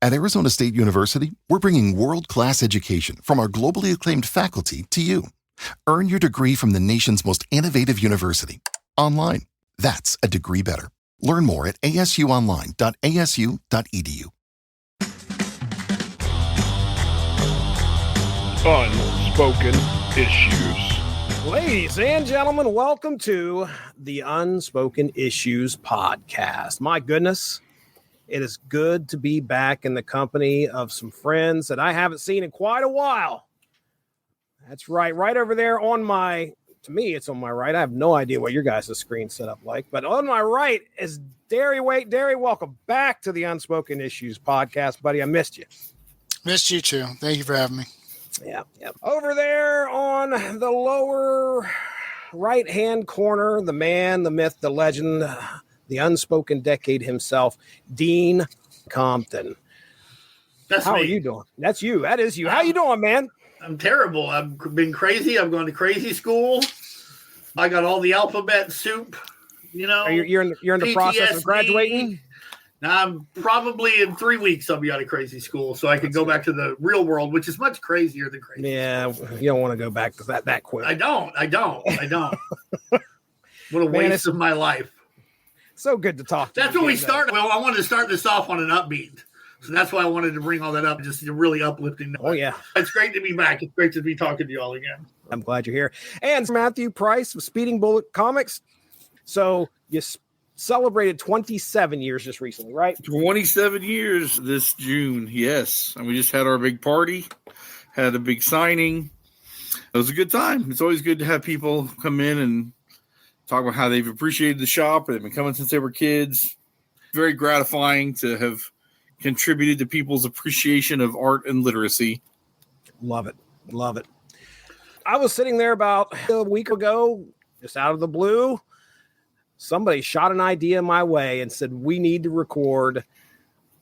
At Arizona State University, we're bringing world-class education from our globally acclaimed faculty to you. Earn your degree from the nation's most innovative university. Online. That's a degree better. Learn more at asuonline.asu.edu. Unspoken Issues. Ladies and gentlemen, welcome to the Unspoken Issues podcast. My goodness, it is good to be back in the company of some friends that I haven't seen in quite a while. That's right. Right over there on my, to me, it's on my right. I have no idea what your guys' screen set up like, but on my right is Darry. Darry, welcome back to the Unspoken Issues podcast, buddy. I missed you. Missed you too. Thank you for having me. Yeah. Over there on the lower right-hand corner, the man, the myth, the legend, the unspoken decade himself, Dean Compton. How are you doing? That's you. That is you. How you doing, man? I'm terrible. I've been crazy. I've gone to crazy school. I got all the alphabet soup. You know, you're in the process of graduating. Now I'm probably in 3 weeks. I'll be out of crazy school, so I can go back to the real world, which is much crazier than crazy. Yeah, school. You don't want to go back to that quick. I don't. What a waste of my life. So good to talk to you. That's when we started. Well, I wanted to start this off on an upbeat. So that's why I wanted to bring all that up, just a really uplifting note. Oh, yeah. It's great to be back. It's great to be talking to you all again. I'm glad you're here. And Matthew Price of Speeding Bullet Comics. So you celebrated 27 years just recently, right? 27 years this June, yes. And we just had our big party, had a big signing. It was a good time. It's always good to have people come in and talk about how they've appreciated the shop. They've been coming since they were kids. Very gratifying to have contributed to people's appreciation of art and literacy. Love it. I was sitting there about a week ago, just out of the blue. Somebody shot an idea my way and said, we need to record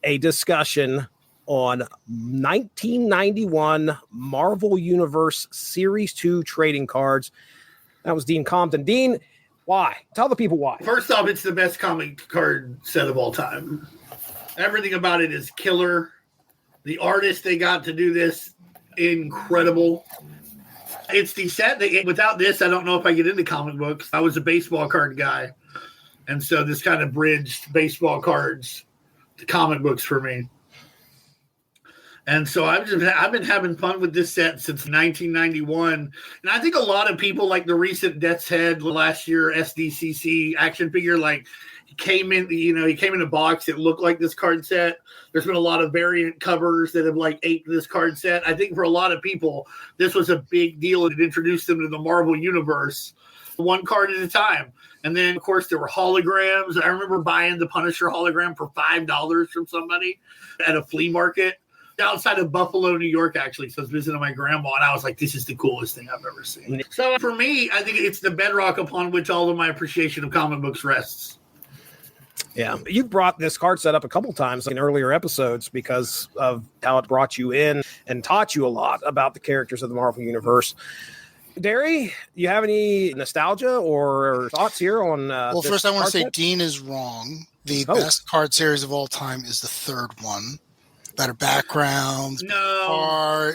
a discussion on 1991 Marvel Universe Series 2 trading cards. That was Dean Compton. Dean, why? Tell the people why. First off, it's the best comic card set of all time. Everything about it is killer. The artist they got to do this, incredible. It's the set that without this, I don't know if I get into comic books. I was a baseball card guy. And so this kind of bridged baseball cards to comic books for me. And so I've been having fun with this set since 1991. And I think a lot of people, like the recent Death's Head last year, SDCC action figure, like he came in a box that looked like this card set. There's been a lot of variant covers that have like aped this card set. I think for a lot of people, this was a big deal. It introduced them to the Marvel Universe, one card at a time. And then, of course, there were holograms. I remember buying the Punisher hologram for $5 from somebody at a flea market outside of Buffalo, New York, actually. So I was visiting my grandma, and I was like, this is the coolest thing I've ever seen. So for me, I think it's the bedrock upon which all of my appreciation of comic books rests. Yeah, you brought this card set up a couple times in earlier episodes because of how it brought you in and taught you a lot about the characters of the Marvel Universe. Darry, you have any nostalgia or thoughts here on well, first I want to say Dean is wrong. The best card series of all time is the third one. Better backgrounds. No.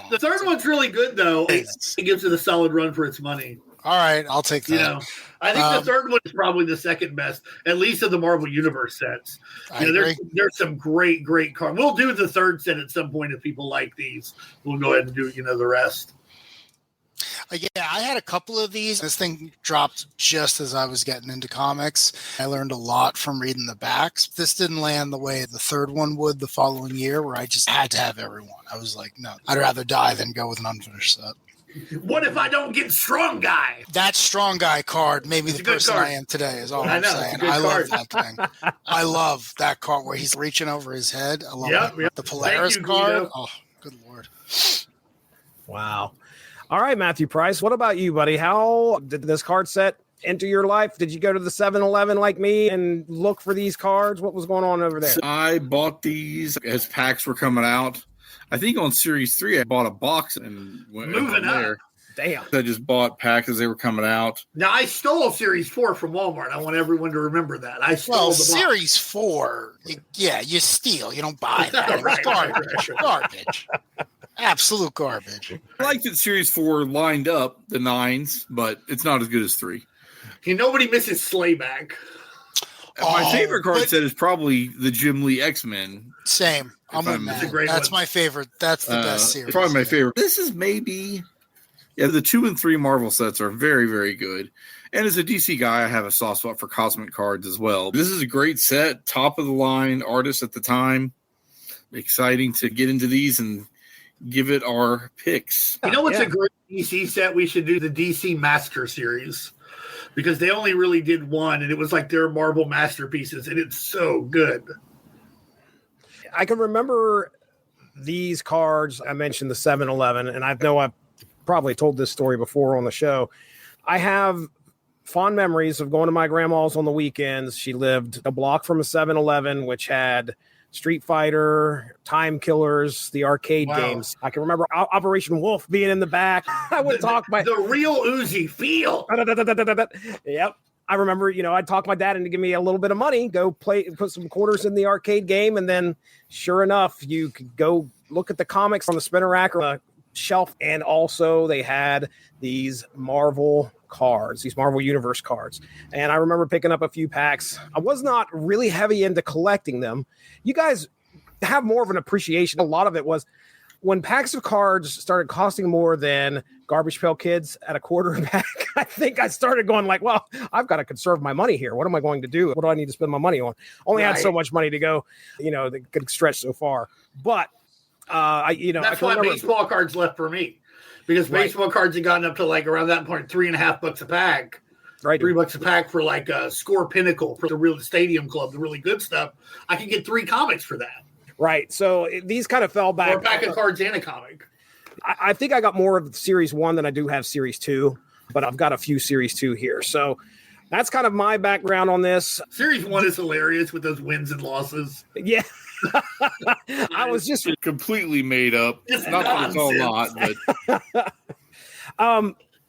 The third one's really good, though. It gives it a solid run for its money. All right, I'll take that. You know, I think the third one is probably the second best, at least of the Marvel Universe sets. There's some great cards. We'll do the third set at some point if people like these. We'll go ahead and do, the rest. Yeah, I had a couple of these. This thing dropped just as I was getting into comics. I learned a lot from reading the backs. This didn't land the way the third one would the following year, where I just had to have everyone. I was like, no, I'd rather die than go with an unfinished set. What if I don't get Strong Guy? That Strong Guy card made me the person I am today, is all I'm saying. I love that thing. I love that card where he's reaching over his head. I love it. The Polaris card. Oh, good Lord. Wow. All right, Matthew Price, what about you, buddy? How did this card set enter your life? Did you go to the 7-Eleven like me and look for these cards? What was going on over there? So I bought these as packs were coming out. I think on Series 3, I bought a box and went moving there. Damn. I just bought packs as they were coming out. Now, I stole Series 4 from Walmart. I want everyone to remember that. I stole Well, the box. Series 4, you steal. You don't buy that. It was Right, garbage. right. Garbage. Absolute garbage. I like that Series 4 lined up the 9s, but it's not as good as 3. Nobody misses Slayback. My favorite card but- set is probably the Jim Lee X-Men. Same. I'm with It's a Matt. great That's one. my favorite. That's the best series. It's probably my favorite. This is maybe... Yeah, the 2 and 3 Marvel sets are very, very good. And as a DC guy, I have a soft spot for cosmic cards as well. This is a great set, top of the line, artists at the time. Exciting to get into these and give it our picks. You know what's Yeah. a great DC set? We should do the DC Master Series because they only really did one, and it was like their Marvel masterpieces, and it's so good. I can remember these cards. I mentioned the 7-Eleven, and I've probably told this story before on the show. I have fond memories of going to my grandma's on the weekends. She lived a block from a 7-Eleven, which had Street Fighter, Time Killers, the arcade games. I can remember Operation Wolf being in the back. I would talk my The real Uzi feel. Yep. I remember, I'd talk my dad into give me a little bit of money, go put some quarters in the arcade game, and then sure enough, you could go look at the comics on the spinner rack or the shelf. And also they had these Marvel cards, these Marvel Universe cards. And I remember picking up a few packs. I was not really heavy into collecting them. You guys have more of an appreciation. A lot of it was when packs of cards started costing more than Garbage Pail Kids at a quarter a pack. I think I started going like, well, I've got to conserve my money here. What am I going to do? What do I need to spend my money on? Only had so much money to go, that could stretch so far. But That's why baseball cards left for me, because baseball cards had gotten up to like around that point $3.50 a pack. Right, $3 a pack for like a Score Pinnacle for the real Stadium Club, the really good stuff. I could get 3 comics for that. Right. So these kind of fell back. Or a pack of cards and a comic. I think I got more of Series 1 than I do have Series 2, but I've got a few Series 2 here. So that's kind of my background on this. Series 1 is hilarious with those wins and losses. Yeah. I was just completely made up. It's Not that it's all not, but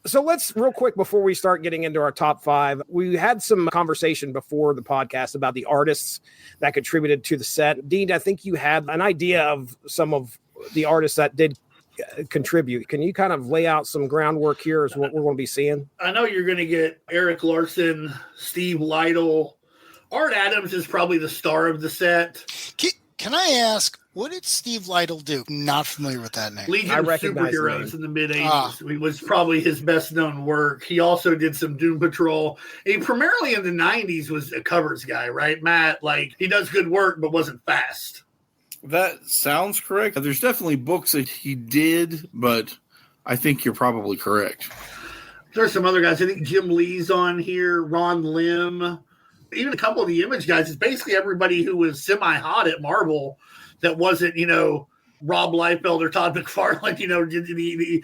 so let's real quick before we start getting into our top 5. We had some conversation before the podcast about the artists that contributed to the set. Dean, I think you had an idea of some of the artists that did contribute. Can you kind of lay out some groundwork here as what we're going to be seeing? I know you're going to get Eric Larson, Steve Lytle. Art Adams is probably the star of the set. Can I ask, what did Steve Lytle do? Not familiar with that name. Legion I of recognize the Superheroes name. in the mid-'80s. It was probably his best-known work. He also did some Doom Patrol. He primarily in the 90s was a covers guy, right, Matt? Like, he does good work but wasn't fast. that sounds correct. There's definitely books that he did, but I think you're probably correct. There's some other guys. I think Jim Lee's on here, Ron Lim, even a couple of the Image guys. It's basically everybody who was semi-hot at Marvel that wasn't, Rob Liefeld or Todd McFarlane, the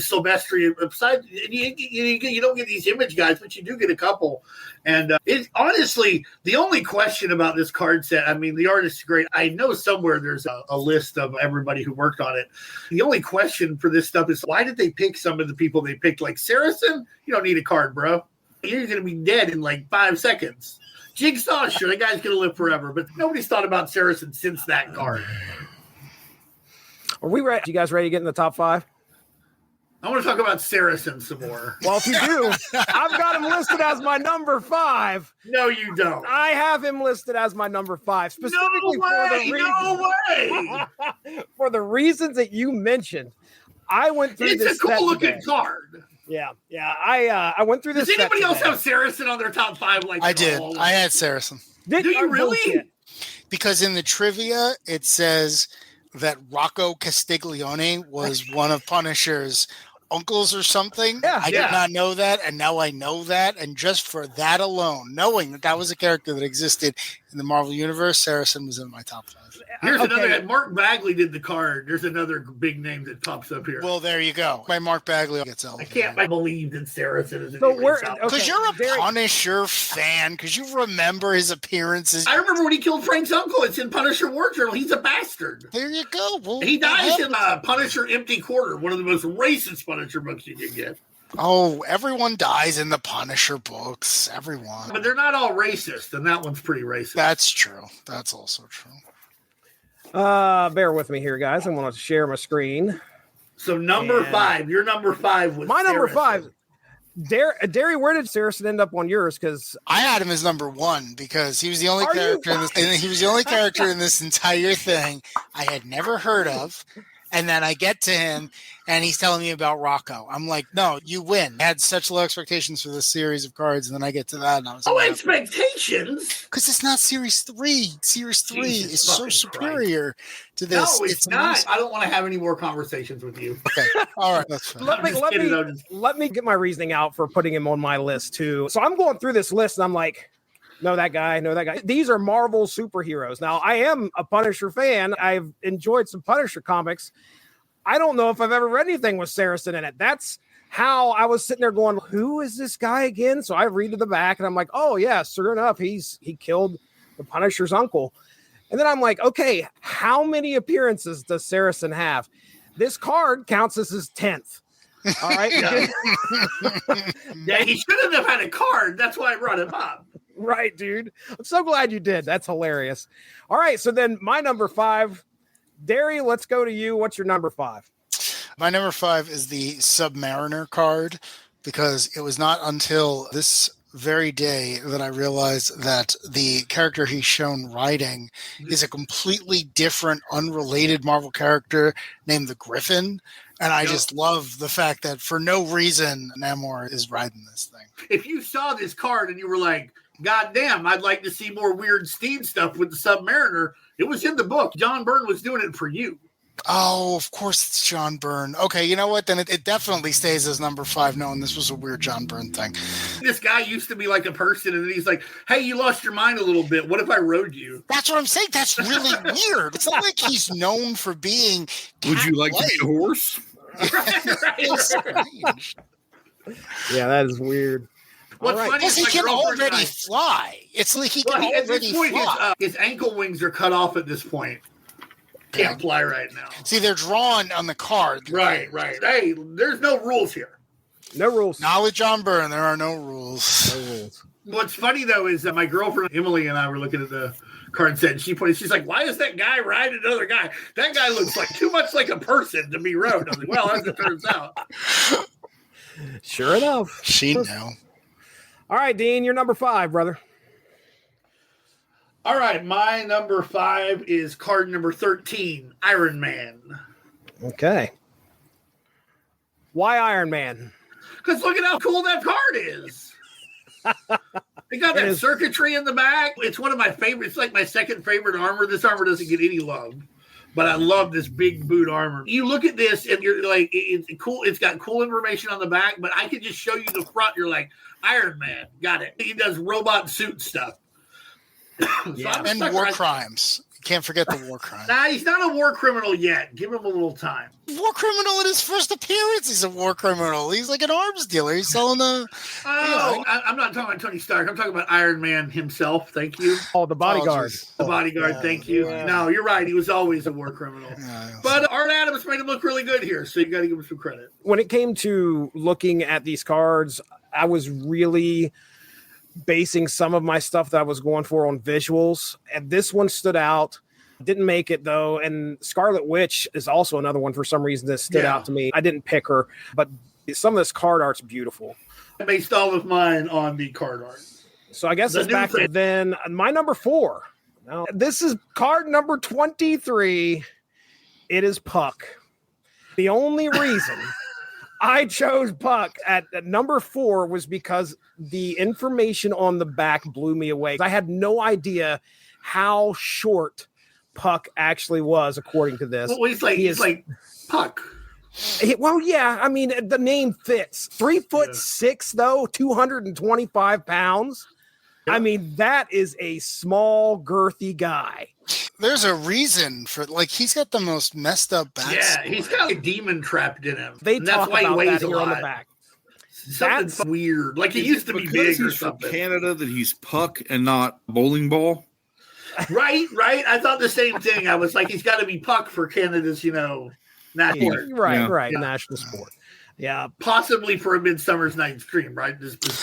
Silvestri. Besides, you don't get these Image guys, but you do get a couple. And it's honestly the only question about this card set. I mean, the artist is great. I know somewhere there's a list of everybody who worked on it. The only question for this stuff is why did they pick some of the people they picked? Like Saracen, you don't need a card, bro. You're going to be dead in like 5 seconds. Jigsaw, sure, that guy's going to live forever, but nobody's thought about Saracen since that card. Are we ready? You guys ready to get in the top 5? I want to talk about Saracen some more. Well, if you do, I've got him listed as my number 5. No, you don't. I have him listed as my number 5, specifically for the reasons that you mentioned. I went through It's this. a cool looking today. card. Yeah. I went through this. Does anybody else today. have Saracen on their top 5? Like I did. I had Saracen. Do you really? Bullshit. Because in the trivia, it says that Rocco Castiglione was one of Punisher's uncles or something. Yeah, I did not know that, and now I know that. And just for that alone, knowing that that was a character that existed in the Marvel Universe, Saracen was in my top 5. Here's another. Mark Bagley did the card. There's another big name that pops up here. Well, there you go. My Mark Bagley gets I elevated. can't believe that Saracen is. So we're Because you're a Punisher fan. Because you remember his appearances. I remember when he killed Frank's uncle. It's in Punisher War Journal. He's a bastard. There you go. Well, He dies in Punisher Empty Quarter, one of the most racist Punisher books you can get. Oh, everyone dies in the Punisher books. Everyone. But they're not all racist, and that one's pretty racist. That's true. That's also true. Bear with me here, guys. I'm going to share my screen. So number 5. Your number 5 was my number Saracen. 5. Darry, where did Saracen end up on yours? Because I had him as number 1 because he was the only character in this. And he was the only character in this entire thing I had never heard of. And then I get to him, and he's telling me about Rocco. I'm like, no, you win. I had such low expectations for this series of cards, and then I get to that, and I was like, expectations? Because it's not Series 3. Series 3 is so superior to this. No, it's not. I don't want to have any more conversations with you. Okay. All right. That's fine. Let me get my reasoning out for putting him on my list, too. So I'm going through this list, and I'm like, no, that guy. These are Marvel superheroes. Now, I am a Punisher fan. I've enjoyed some Punisher comics. I don't know if I've ever read anything with Saracen in it. That's how I was sitting there going, who is this guy again? So I read to the back, and I'm like, oh, yeah, sure enough, he killed the Punisher's uncle. And then I'm like, okay, how many appearances does Saracen have? This card counts as his 10th. All right. Yeah, he shouldn't have had a card. That's why I brought him up. Right, dude. I'm so glad you did. That's hilarious. All right, so then my number 5, Darry, let's go to you. What's your number 5? My number 5 is the Submariner card because it was not until this very day that I realized that the character he's shown riding is a completely different, unrelated Marvel character named the Griffin. And I just love the fact that for no reason, Namor is riding this thing. If you saw this card and you were like, God damn, I'd like to see more weird Steam stuff with the Submariner, it was in the book. John Byrne was doing it for you. Oh, of course it's John Byrne. Okay, you know what? Then it definitely stays as number 5, knowing this was a weird John Byrne thing. This guy used to be like a person, and then he's like, hey, you lost your mind a little bit. What if I rode you? That's what I'm saying. That's really weird. It's not like he's known for being Would you like to be a horse? Right. Yeah, that is weird. What's funny because is he my can girlfriend already and I- fly. It's like he can at already this point, fly. his ankle wings are cut off at this point. Can't fly right now. See, they're drawn on the card. Right. Hey, there's no rules here. No rules. Not with John Byrne. There are no rules. No rules. What's funny though is that my girlfriend Emily and I were looking at the card set, and she's like, "Why is that guy riding another guy? That guy looks like too much like a person to be rode." I was like, "Well, as it turns out." Sure enough. She knew. All right, Dean, you're number 5, brother. All right, my number 5 is card number 13, Iron Man. Okay. Why Iron Man? Because look at how cool that card is. They got that circuitry in the back. It's one of my favorites. It's like my second favorite armor. This armor doesn't get any love, but I love this big boot armor. You look at this and you're like, it's cool. It's got cool information on the back, but I could just show you the front. You're like, Iron Man, got it. He does robot suit stuff. Yeah, and war crimes. You can't forget the war crime. Nah, he's not a war criminal yet. Give him a little time. War criminal in his first appearance. He's a war criminal. He's like an arms dealer. He's selling the. I'm not talking about Tony Stark. I'm talking about Iron Man himself. Thank you. Oh, the bodyguard. The bodyguard. Yeah, thank you. yeah. No, you're right. He was always a war criminal. But Art Adams made him look really good here, so you got to give him some credit. When it came to looking at these cards, I was really basing some of my stuff that I was going for on visuals, and this one stood out. Didn't make it though, and Scarlet Witch is also another one for some reason that stood out to me. I didn't pick her, but some of this card art's beautiful. I based all of mine on the card art. So I guess it's back to then my number 4. Now, this is card number 23. It is Puck. The only reason I chose Puck at number 4 was because the information on the back blew me away. I had no idea how short Puck actually was, according to this. Well, he's like Puck. Well, yeah, I mean, the name fits. 3'6", though, 225 pounds. I mean, that is a small, girthy guy. There's a reason for, like, he's got the most messed up back. Yeah, he's got a demon trapped in him. They and talk that's why he about weighs that a here on the lot. back. Something That's weird. Like, he used to be Because big or he's from something. Canada that he's puck and not bowling ball. Right. I thought the same thing. I was like, he's got to be puck for Canada's, national sport. Right, Yeah. national sport. Yeah. Possibly for a Midsummer's Night's Dream, right?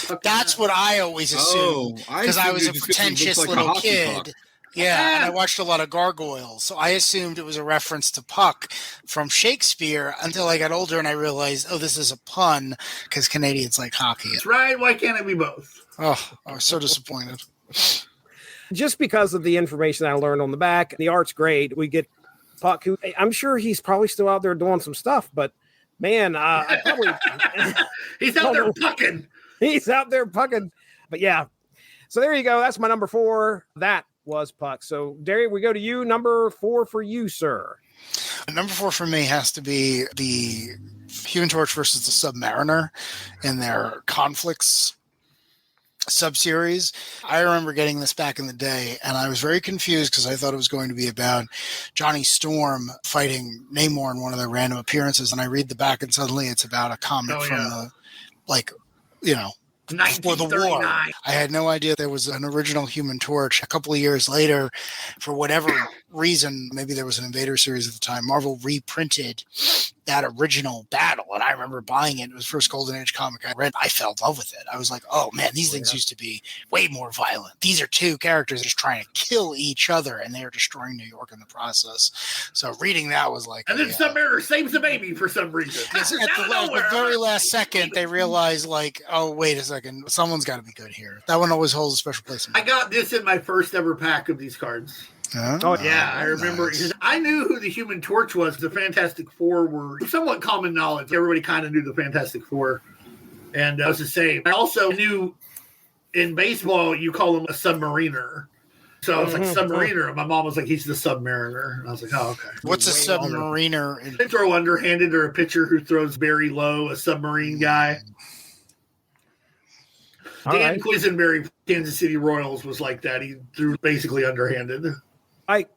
Puck That's what I always assumed because I was a pretentious little kid. Yeah, and I watched a lot of Gargoyles, so I assumed it was a reference to Puck from Shakespeare until I got older and I realized, oh, this is a pun because Canadians like hockey. That's right. Why can't it be both? Oh, I was so disappointed. Just because of the information I learned on the back, the art's great. We get Puck, who I'm sure he's probably still out there doing some stuff, but man, I probably he's out there pucking. He's out there pucking. But yeah, so there you go. That's my number 4. That was Puck. So Darry, we go to you. Number 4 for you, sir. Number 4 for me has to be the Human Torch versus the Submariner in their Conflicts sub-series. I remember getting this back in the day, and I was very confused because I thought it was going to be about Johnny Storm fighting Namor in one of their random appearances, and I read the back, and suddenly it's about a comic from the, before the war. I had no idea there was an original Human Torch. A couple of years later, for whatever reason, maybe there was an Invader series at the time, Marvel reprinted that original battle, and I remember buying it. It was the first Golden Age comic I read. I fell in love with it. I was like, oh man, these things used to be way more violent. These are two characters just trying to kill each other, and they are destroying New York in the process. So reading that was like, and then Submariner saves the baby for some reason. At the very last second, they realize, like, oh, wait a second, someone's got to be good here. That one always holds a special place in me. I got this in my first ever pack of these cards. Oh yeah, I remember. Nice. I knew who the Human Torch was. The Fantastic Four were somewhat common knowledge. Everybody kind of knew the Fantastic Four, and I was the same. I also knew in baseball you call him a submariner, so I was like submariner. And my mom was like, he's the Submariner, and I was like, oh okay. What's a submariner? They throw underhanded, or a pitcher who throws very low, a submarine guy. Dan Quisenberry, Kansas City Royals, was like that. He threw basically underhanded. I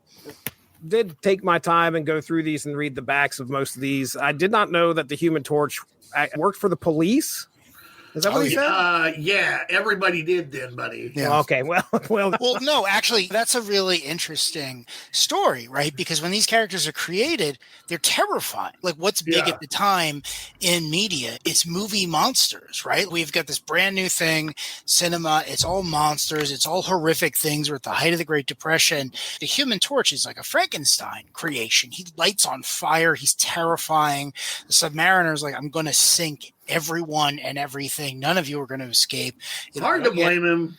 did take my time and go through these and read the backs of most of these. I did not know that the Human Torch worked for the police. Is that what he said? Yeah, everybody did then, buddy. Yeah. Okay, well, no, actually, that's a really interesting story, right? Because when these characters are created, they're terrifying. Like, what's big at the time in media? It's movie monsters, right? We've got this brand new thing, cinema. It's all monsters. It's all horrific things. We're at the height of the Great Depression. The Human Torch is like a Frankenstein creation. He lights on fire. He's terrifying. The Submariner is like, I'm going to sink everyone and everything. None of you are going to escape. It's hard to blame him.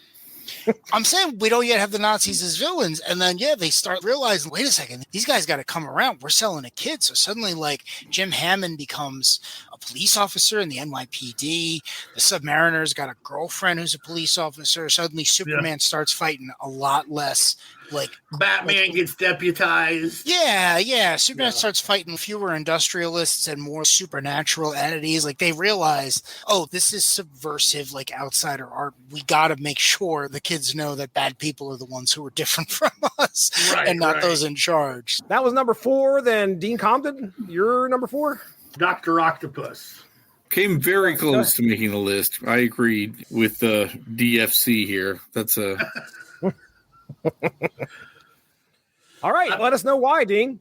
I'm saying we don't yet have the Nazis as villains. And then, they start realizing, wait a second, these guys got to come around. We're selling a kid. So suddenly, like, Jim Hammond becomes a police officer in the NYPD. The Submariner's got a girlfriend who's a police officer. Suddenly Superman starts fighting a lot less. Like Batman gets deputized. Yeah. Superman starts fighting fewer industrialists and more supernatural entities. Like, they realize, oh, this is subversive, like outsider art. We got to make sure the kids know that bad people are the ones who are different from us and not those in charge. That was number 4. Then Dean Compton, you're number 4? Dr. Octopus. Came very close to making the list. I agreed with the DFC here. That's a... All right, let us know why, Dean.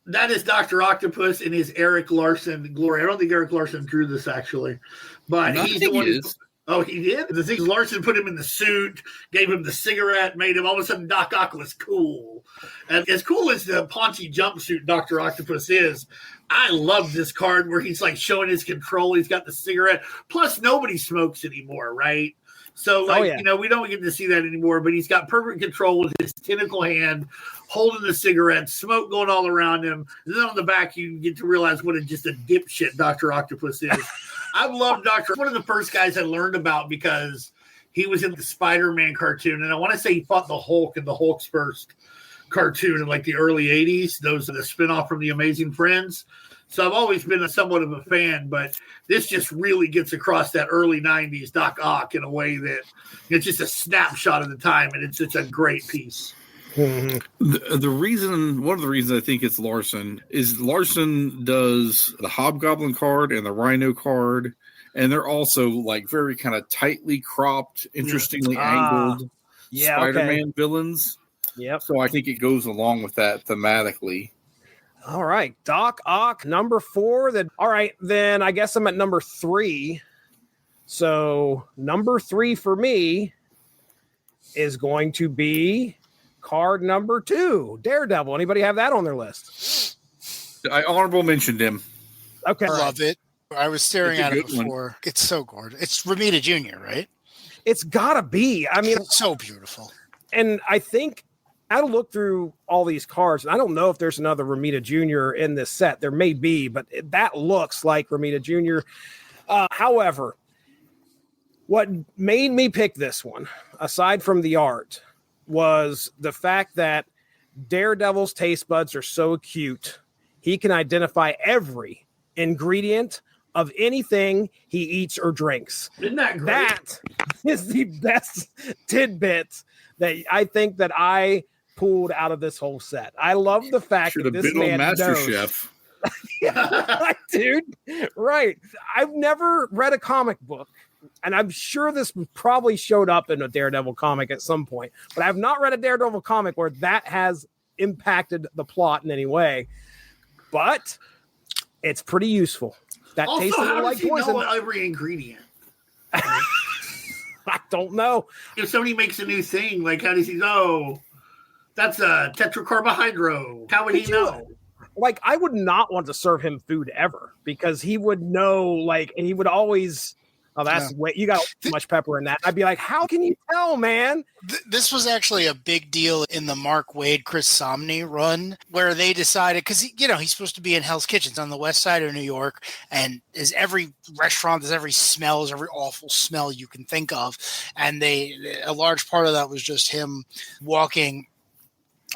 That is Dr. Octopus in his Eric Larson glory. I don't think Eric Larson drew this, actually. But he's the one. Oh, he did? The thing is, Larson put him in the suit, gave him the cigarette, made him all of a sudden Doc Ock was cool. And as cool as the paunchy jumpsuit Dr. Octopus is, I love this card where he's like showing his control. He's got the cigarette. Plus, nobody smokes anymore, right? So, we don't get to see that anymore, but he's got perfect control with his tentacle hand, holding the cigarette, smoke going all around him. And then on the back, you get to realize what just a dipshit Dr. Octopus is. I've loved one of the first guys I learned about because he was in the Spider-Man cartoon. And I want to say he fought the Hulk in the Hulk's first cartoon in like the early 80s. Those are the spinoff from the Amazing Friends. So I've always been somewhat of a fan, but this just really gets across that early 90s Doc Ock in a way that it's just a snapshot of the time, and it's a great piece. Mm-hmm. One of the reasons I think it's Larson is Larson does the Hobgoblin card and the Rhino card, and they're also like very kind of tightly cropped, interestingly angled Spider-Man villains. Yep. So I think it goes along with that thematically. All right, Doc Ock, number 4. All right, then I guess I'm at number 3. So number 3 for me is going to be card number 2, Daredevil. Anybody have that on their list? I honorable mentioned him. Okay. I love it. I was staring at it before. One. It's so gorgeous. It's Romita Jr., right? It's gotta be. I mean, it's so beautiful. And I think I had to look through all these cards, and I don't know if there's another Romita Jr. in this set. There may be, but that looks like Romita Jr. However, what made me pick this one, aside from the art, was the fact that Daredevil's taste buds are so acute. He can identify every ingredient of anything he eats or drinks. Isn't that great? That is the best tidbit that I think that I pulled out of this whole set. I love the fact that this man knows. Chef. Yeah, dude, right. I've never read a comic book, and I'm sure this probably showed up in a Daredevil comic at some point, but I've not read a Daredevil comic where that has impacted the plot in any way. But it's pretty useful. That also, tastes a little how like does he poison. know every ingredient? I don't know. If somebody makes a new thing, like how does he know that's a tetracarbohydro? How would he know? Like, I would not want to serve him food ever because he would know, like, and he would always, oh, that's way, you got too much pepper in that. I'd be like, how can you tell, man? This was actually a big deal in the Mark Waid, Chris Somney run where they decided, because, he's supposed to be in Hell's Kitchens on the west side of New York, and there's every restaurant, there's every smell, there's every awful smell you can think of. And a large part of that was just him walking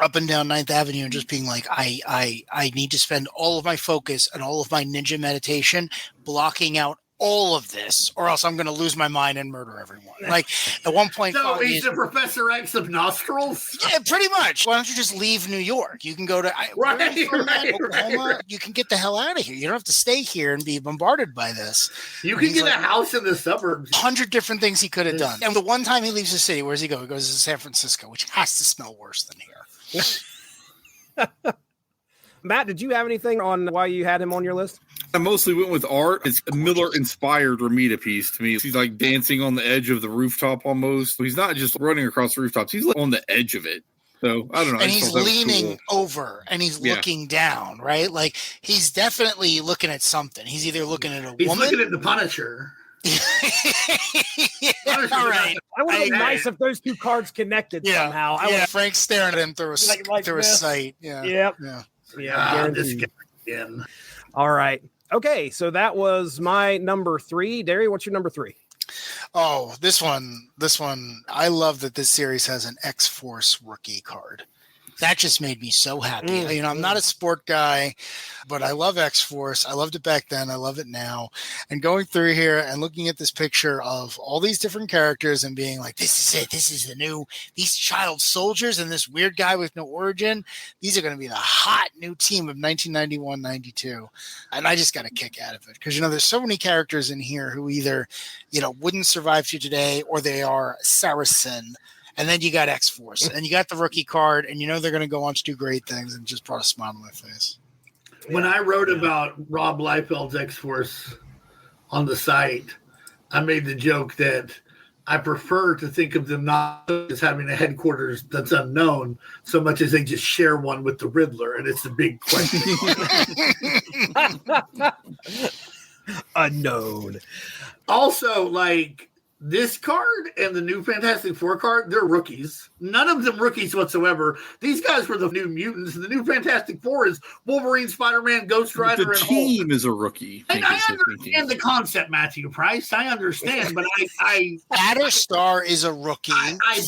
up and down 9th Avenue and just being like, I need to spend all of my focus and all of my ninja meditation blocking out all of this, or else I'm going to lose my mind and murder everyone. Like, at one point... So he's the Professor X of nostrils? Yeah, pretty much. Why don't you just leave New York? You can go to Oklahoma. You can get the hell out of here. You don't have to stay here and be bombarded by this. You can get a house in the suburbs. 100 different things he could have done. And the one time he leaves the city, where does he go? He goes to San Francisco, which has to smell worse than here. Matt, did you have anything on why you had him on your list? I mostly went with art. It's a Miller-inspired Romita piece to me. He's like dancing on the edge of the rooftop almost. He's not just running across the rooftops. He's like on the edge of it. So, I don't know. And he's leaning over and he's looking down, right? Like, he's definitely looking at something. He's either looking at a woman. He's looking at the Punisher. All right. I would have been nice if those two cards connected somehow. Frank's staring at him through a sight. Yeah. Yep. Yeah. This guy again. All right. Okay. So that was my number 3. Darry, what's your number 3? Oh, this one. I love that this series has an X-Force rookie card. That just made me so happy. I'm not a sport guy, but I love X-Force. I loved it back then. I love it now. And going through here and looking at this picture of all these different characters and being like, this is it. This is these child soldiers and this weird guy with no origin. These are going to be the hot new team of 1991-92. And I just got a kick out of it because, there's so many characters in here who either, wouldn't survive to today or they are Saracen. And then you got X-Force, and you got the rookie card, and they're going to go on to do great things, and just brought a smile on my face. When I wrote about Rob Liefeld's X-Force on the site, I made the joke that I prefer to think of them not as having a headquarters that's unknown, so much as they just share one with the Riddler, and it's a big question. Unknown. Also, This card and the new Fantastic Four card, they're rookies. None of them rookies whatsoever. These guys were the new mutants. The new Fantastic Four is Wolverine, Spider-Man, Ghost Rider, The and team Hulk. is a rookie. I understand the concept, Matthew Price. I understand, but I Battlestar is a rookie.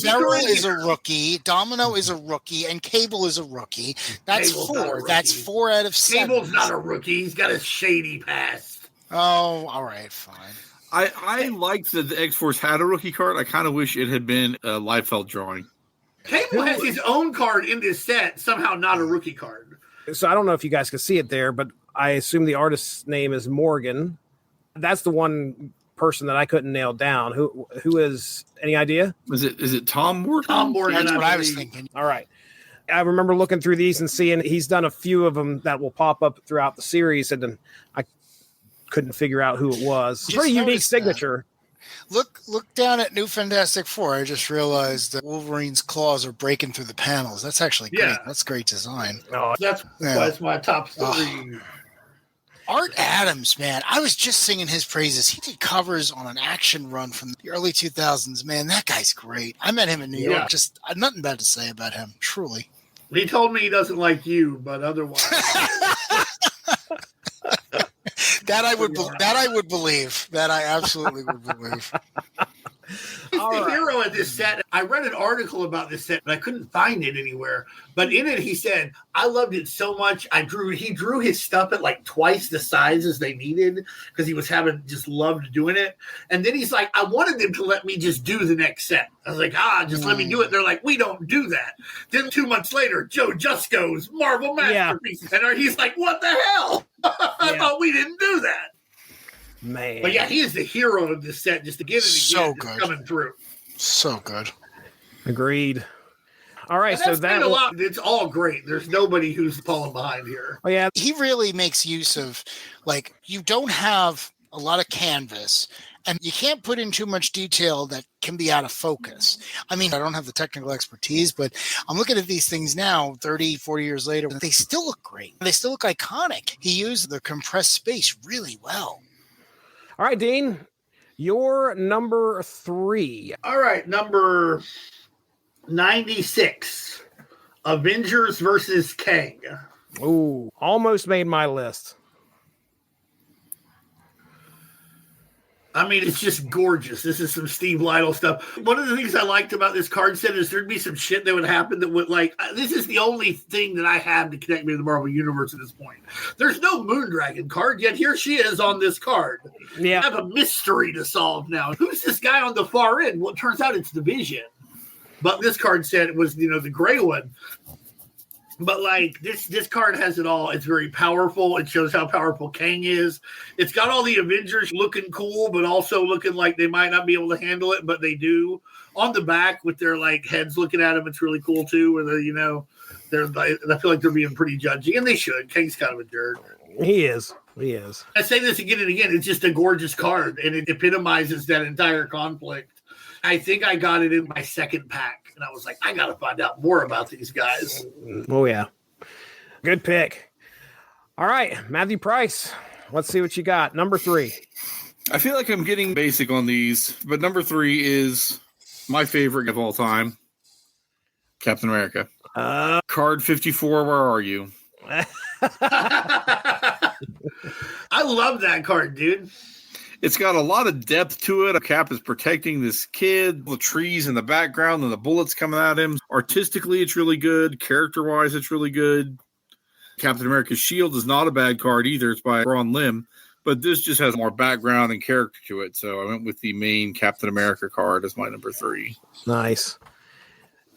Feral agree. is a rookie. Domino is a rookie, and Cable is a rookie. That's Cable's not a four. rookie. That's 4 out of 7. Cable's not a rookie. He's got a shady past. Oh, all right, fine. I liked that the X-Force had a rookie card. I kind of wish it had been a Liefeld drawing. Cable has his own card in this set, somehow not a rookie card. So I don't know if you guys can see it there, but I assume the artist's name is Morgan. That's the one person that I couldn't nail down. Who is, any idea? Is it Tom Morgan? Tom Morgan. That's what I was thinking. All right. I remember looking through these and seeing he's done a few of them that will pop up throughout the series, and then I couldn't figure out who it was. It's a pretty unique signature. Look down at New Fantastic Four. I just realized that Wolverine's claws are breaking through the panels. That's actually great. Yeah. That's great design. Oh, That's why it's my top 3. Art Adams, man, I was just singing his praises. He did covers on an action run from the early 2000s. Man, that guy's great. I met him in New York. Just nothing bad to say about him, truly. He told me he doesn't like you, but otherwise. That I would believe. That I absolutely would believe. He's the hero of this set. I read an article about this set, but I couldn't find it anywhere. But in it, he said, I loved it so much. He drew his stuff at like twice the size as they needed because he was just loved doing it. And then he's like, I wanted them to let me just do the next set. I was like, just let me do it. They're like, we don't do that. Then 2 months later, Joe Jusko's Marvel Masterpiece. And he's like, what the hell? I thought we didn't do that. man. But yeah, he is the hero of this set just again and again. So just good. coming through. So good. Agreed. All right, And so that a lot. It's all great. There's nobody who's falling behind here. Oh yeah, He really makes use of, like, you don't have a lot of canvas and you can't put in too much detail that can be out of focus. I mean, I don't have the technical expertise, but I'm looking at these things now, 30, 40 years later, and they still look great. They still look iconic. He used the compressed space really well. All right, Dean, your number 3. All right, number 96, Avengers versus Kang. Ooh, almost made my list. I mean, it's just gorgeous. This is some Steve Lytle stuff. One of the things I liked about this card set is there'd be some shit that would happen that would, like, this is the only thing that I have to connect me to the Marvel Universe at this point. There's no Moondragon card, yet here she is on this card. Yeah. I have a mystery to solve now. Who's this guy on the far end? Well, it turns out it's the Vision. But this card set was, the gray one. But like this card has it all. It's very powerful. It shows how powerful Kang is. It's got all the Avengers looking cool, but also looking like they might not be able to handle it, but they do. On the back with their like heads looking at them, it's really cool too. Where they're I feel like they're being pretty judgy, and they should. Kang's kind of a jerk. He is. I say this again and again. It's just a gorgeous card, and it epitomizes that entire conflict. I think I got it in my second pack. And I was like, I got to find out more about these guys. Oh, yeah. Good pick. All right, Matthew Price. Let's see what you got. Number 3. I feel like I'm getting basic on these, but number 3 is my favorite of all time, Captain America. Card 54, where are you? I love that card, dude. It's got a lot of depth to it. A Cap is protecting this kid, the trees in the background, and the bullets coming at him. Artistically, it's really good. Character-wise, it's really good. Captain America's shield is not a bad card either. It's by Ron Lim. But this just has more background and character to it. So I went with the main Captain America card as my number 3. Nice.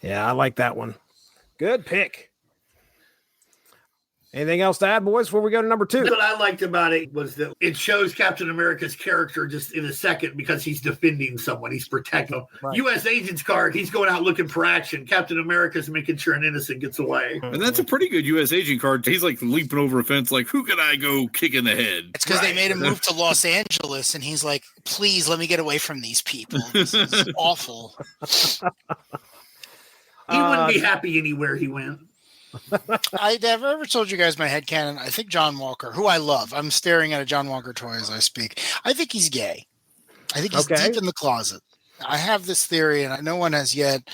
Yeah, I like that one. Good pick. Anything else to add, boys, before we go to number 2? What I liked about it was that it shows Captain America's character just in a second because he's defending someone. He's protecting them. Right. U.S. Agent's card, he's going out looking for action. Captain America's making sure an innocent gets away. And that's a pretty good U.S. agent card. He's like leaping over a fence like, who can I go kick in the head? It's because they made him move to Los Angeles, and he's like, please let me get away from these people. This is awful. He wouldn't be happy anywhere he went. I never ever told you guys my headcanon. I think John Walker, who I love, I'm staring at a John Walker toy as I speak. I think he's gay. I think he's deep in the closet. I have this theory, and no one has yet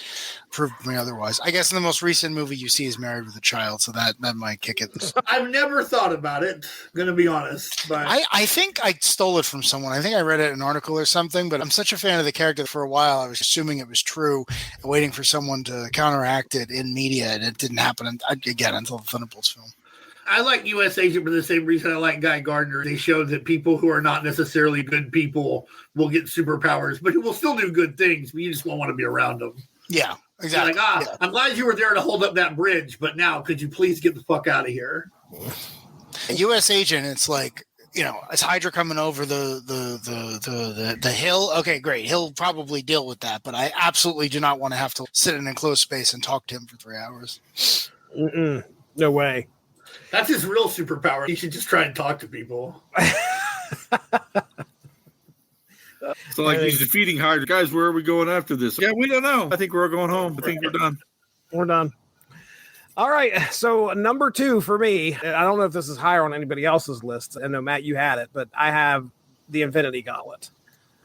proved me otherwise. I guess in the most recent movie you see is Married with a Child, so that might kick it. I've never thought about it, gonna be honest. But I think I stole it from someone. I think I read it in an article or something, but I'm such a fan of the character for a while. I was assuming it was true and waiting for someone to counteract it in media, and it didn't happen again until the Thunderbolts film. I like U.S. Agent for the same reason I like Guy Gardner. They showed that people who are not necessarily good people will get superpowers, but who will still do good things, but you just won't want to be around them. Yeah, exactly. Like, I'm glad you were there to hold up that bridge, but now could you please get the fuck out of here? U.S. Agent, it's like, it's Hydra coming over the hill. Okay, great. He'll probably deal with that, but I absolutely do not want to have to sit in an enclosed space and talk to him for 3 hours. No way. That's his real superpower. He should just try and talk to people. So, like, he's defeating Hydra. Guys, where are we going after this? Yeah, we don't know. I think we're going home. I think we're done. We're done. All right. So, number 2 for me, I don't know if this is higher on anybody else's list. I know, Matt, you had it, but I have the Infinity Gauntlet.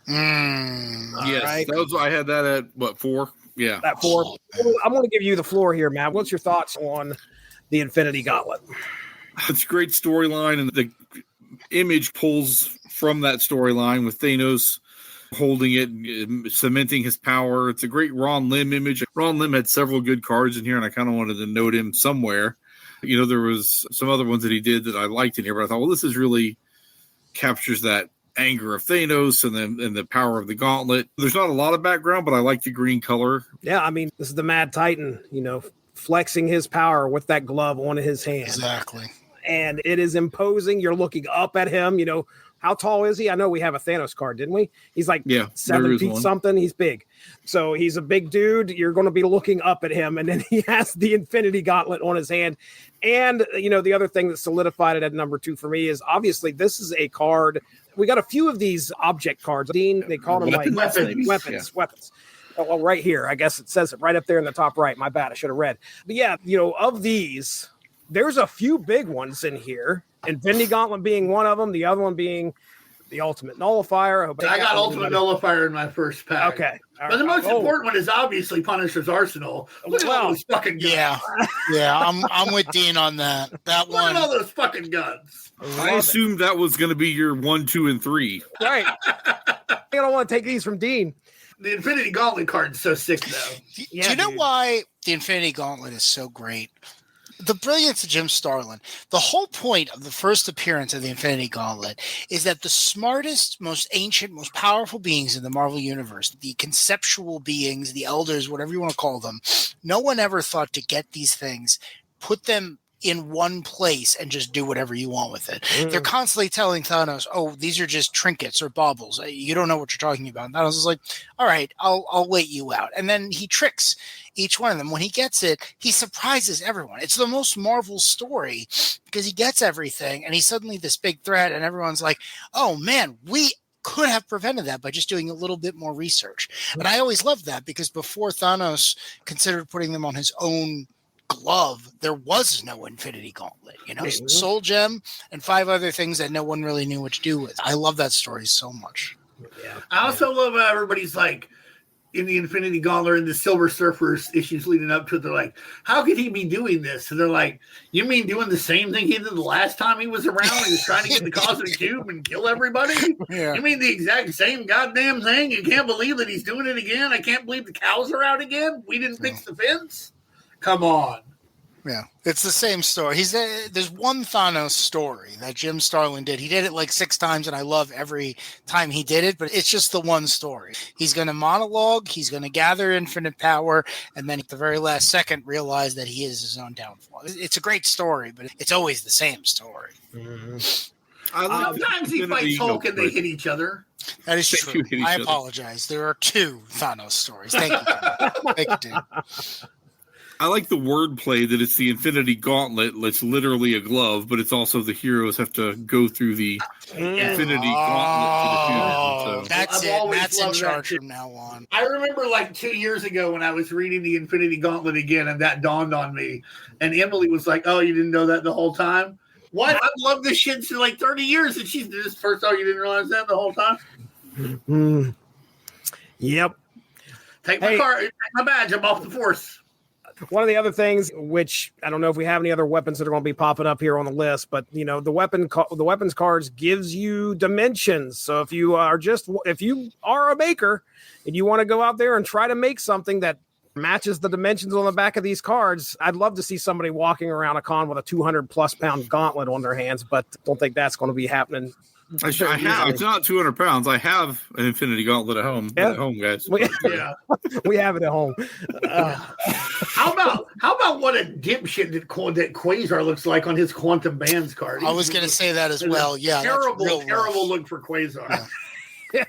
Yes. Right. I had that at, 4? Yeah. At 4. I'm going to give you the floor here, Matt. What's your thoughts on the Infinity Gauntlet? It's a great storyline, and the image pulls from that storyline with Thanos holding it, cementing his power. It's a great Ron Lim image. Ron Lim had several good cards in here, and I kind of wanted to note him somewhere. There was some other ones that he did that I liked in here, but I thought, well, this is really captures that anger of Thanos and the power of the gauntlet. There's not a lot of background, but I like the green color. Yeah, I mean, this is the Mad Titan, flexing his power with that glove on his hand. Exactly. And it is imposing. You're looking up at him. How tall is he? I know we have a Thanos card, didn't we? He's like 7 feet something. He's big. So he's a big dude. You're going to be looking up at him. And then he has the Infinity Gauntlet on his hand. And, the other thing that solidified it at number 2 for me is obviously this is a card. We got a few of these object cards. Dean, they call them weapons. Oh, right here. I guess it says it right up there in the top right. My bad. I should have read. But yeah, of these, there's a few big ones in here. Infinity Gauntlet being one of them. The other one being the Ultimate Nullifier. I got Ultimate Nullifier in my first pack. Okay. But the most important one is obviously Punisher's Arsenal. Look at all those fucking guns. Yeah. I'm with Dean on that. That one. Look at all those fucking guns. I assumed that was going to be your 1, 2, and 3. Right. I don't want to take these from Dean. The Infinity Gauntlet card is so sick, though. Do you know why the Infinity Gauntlet is so great? The brilliance of Jim Starlin. The whole point of the first appearance of the Infinity Gauntlet is that the smartest, most ancient, most powerful beings in the Marvel Universe, the conceptual beings, the elders, whatever you want to call them, no one ever thought to get these things, put them in one place and just do whatever you want with it. They're constantly telling Thanos, oh, these are just trinkets or baubles. You don't know what you're talking about. And Thanos is like, all right, I'll wait you out. And then he tricks each one of them. When he gets it, he surprises everyone. It's the most Marvel story because he gets everything and he's suddenly this big threat and everyone's like, oh man, we could have prevented that by just doing a little bit more research. And I always loved that because before Thanos considered putting them on his own glove, there was no Infinity Gauntlet, Soul Gem and 5 other things that no one really knew what to do with. I love that story so much. Yeah. I also love how everybody's like in the Infinity Gauntlet and the Silver Surfers issues leading up to it. They're like, how could he be doing this? And they're like, you mean doing the same thing he did the last time he was around? He was trying to get the Cosmic Cube and kill everybody? Yeah. You mean the exact same goddamn thing? You can't believe that he's doing it again? I can't believe the cows are out again? We didn't fix the fence? Come on. Yeah, it's the same story. There's one Thanos story that Jim Starlin did. He did it like 6 times, and I love every time he did it, but it's just the one story. He's going to monologue, he's going to gather infinite power, and then at the very last second realize that he is his own downfall. It's a great story, but it's always the same story. Mm-hmm. Sometimes he fights Hulk and they hit each other. That is true. I apologize. There are 2 Thanos stories. Thank you. Thank you, dude. I like the wordplay that it's the Infinity Gauntlet. It's literally a glove, but it's also the heroes have to go through the Infinity Gauntlet to defeat it. So. That's it. Matt's in charge from now on. I remember like 2 years ago when I was reading the Infinity Gauntlet again, and that dawned on me. And Emily was like, "Oh, you didn't know that the whole time? What? I've loved this shit for like 30 years, and she's just first. Oh, you didn't realize that the whole time? Mm. Yep. Take my card, take my badge. I'm off the force. One of the other things, which I don't know if we have any other weapons that are going to be popping up here on the list, but the weapons cards gives you dimensions. So if you are a maker and you want to go out there and try to make something that matches the dimensions on the back of these cards, I'd love to see somebody walking around a con with a 200+ pound gauntlet on their hands, but don't think that's going to be happening. I have. It's not 200 pounds. I have an Infinity Gauntlet at home. Yeah. At home, guys. We have it at home. How about what a dipshit that Quasar looks like on his Quantum Bands card? I was going to say that as well. Yeah, terrible look for Quasar. Yeah.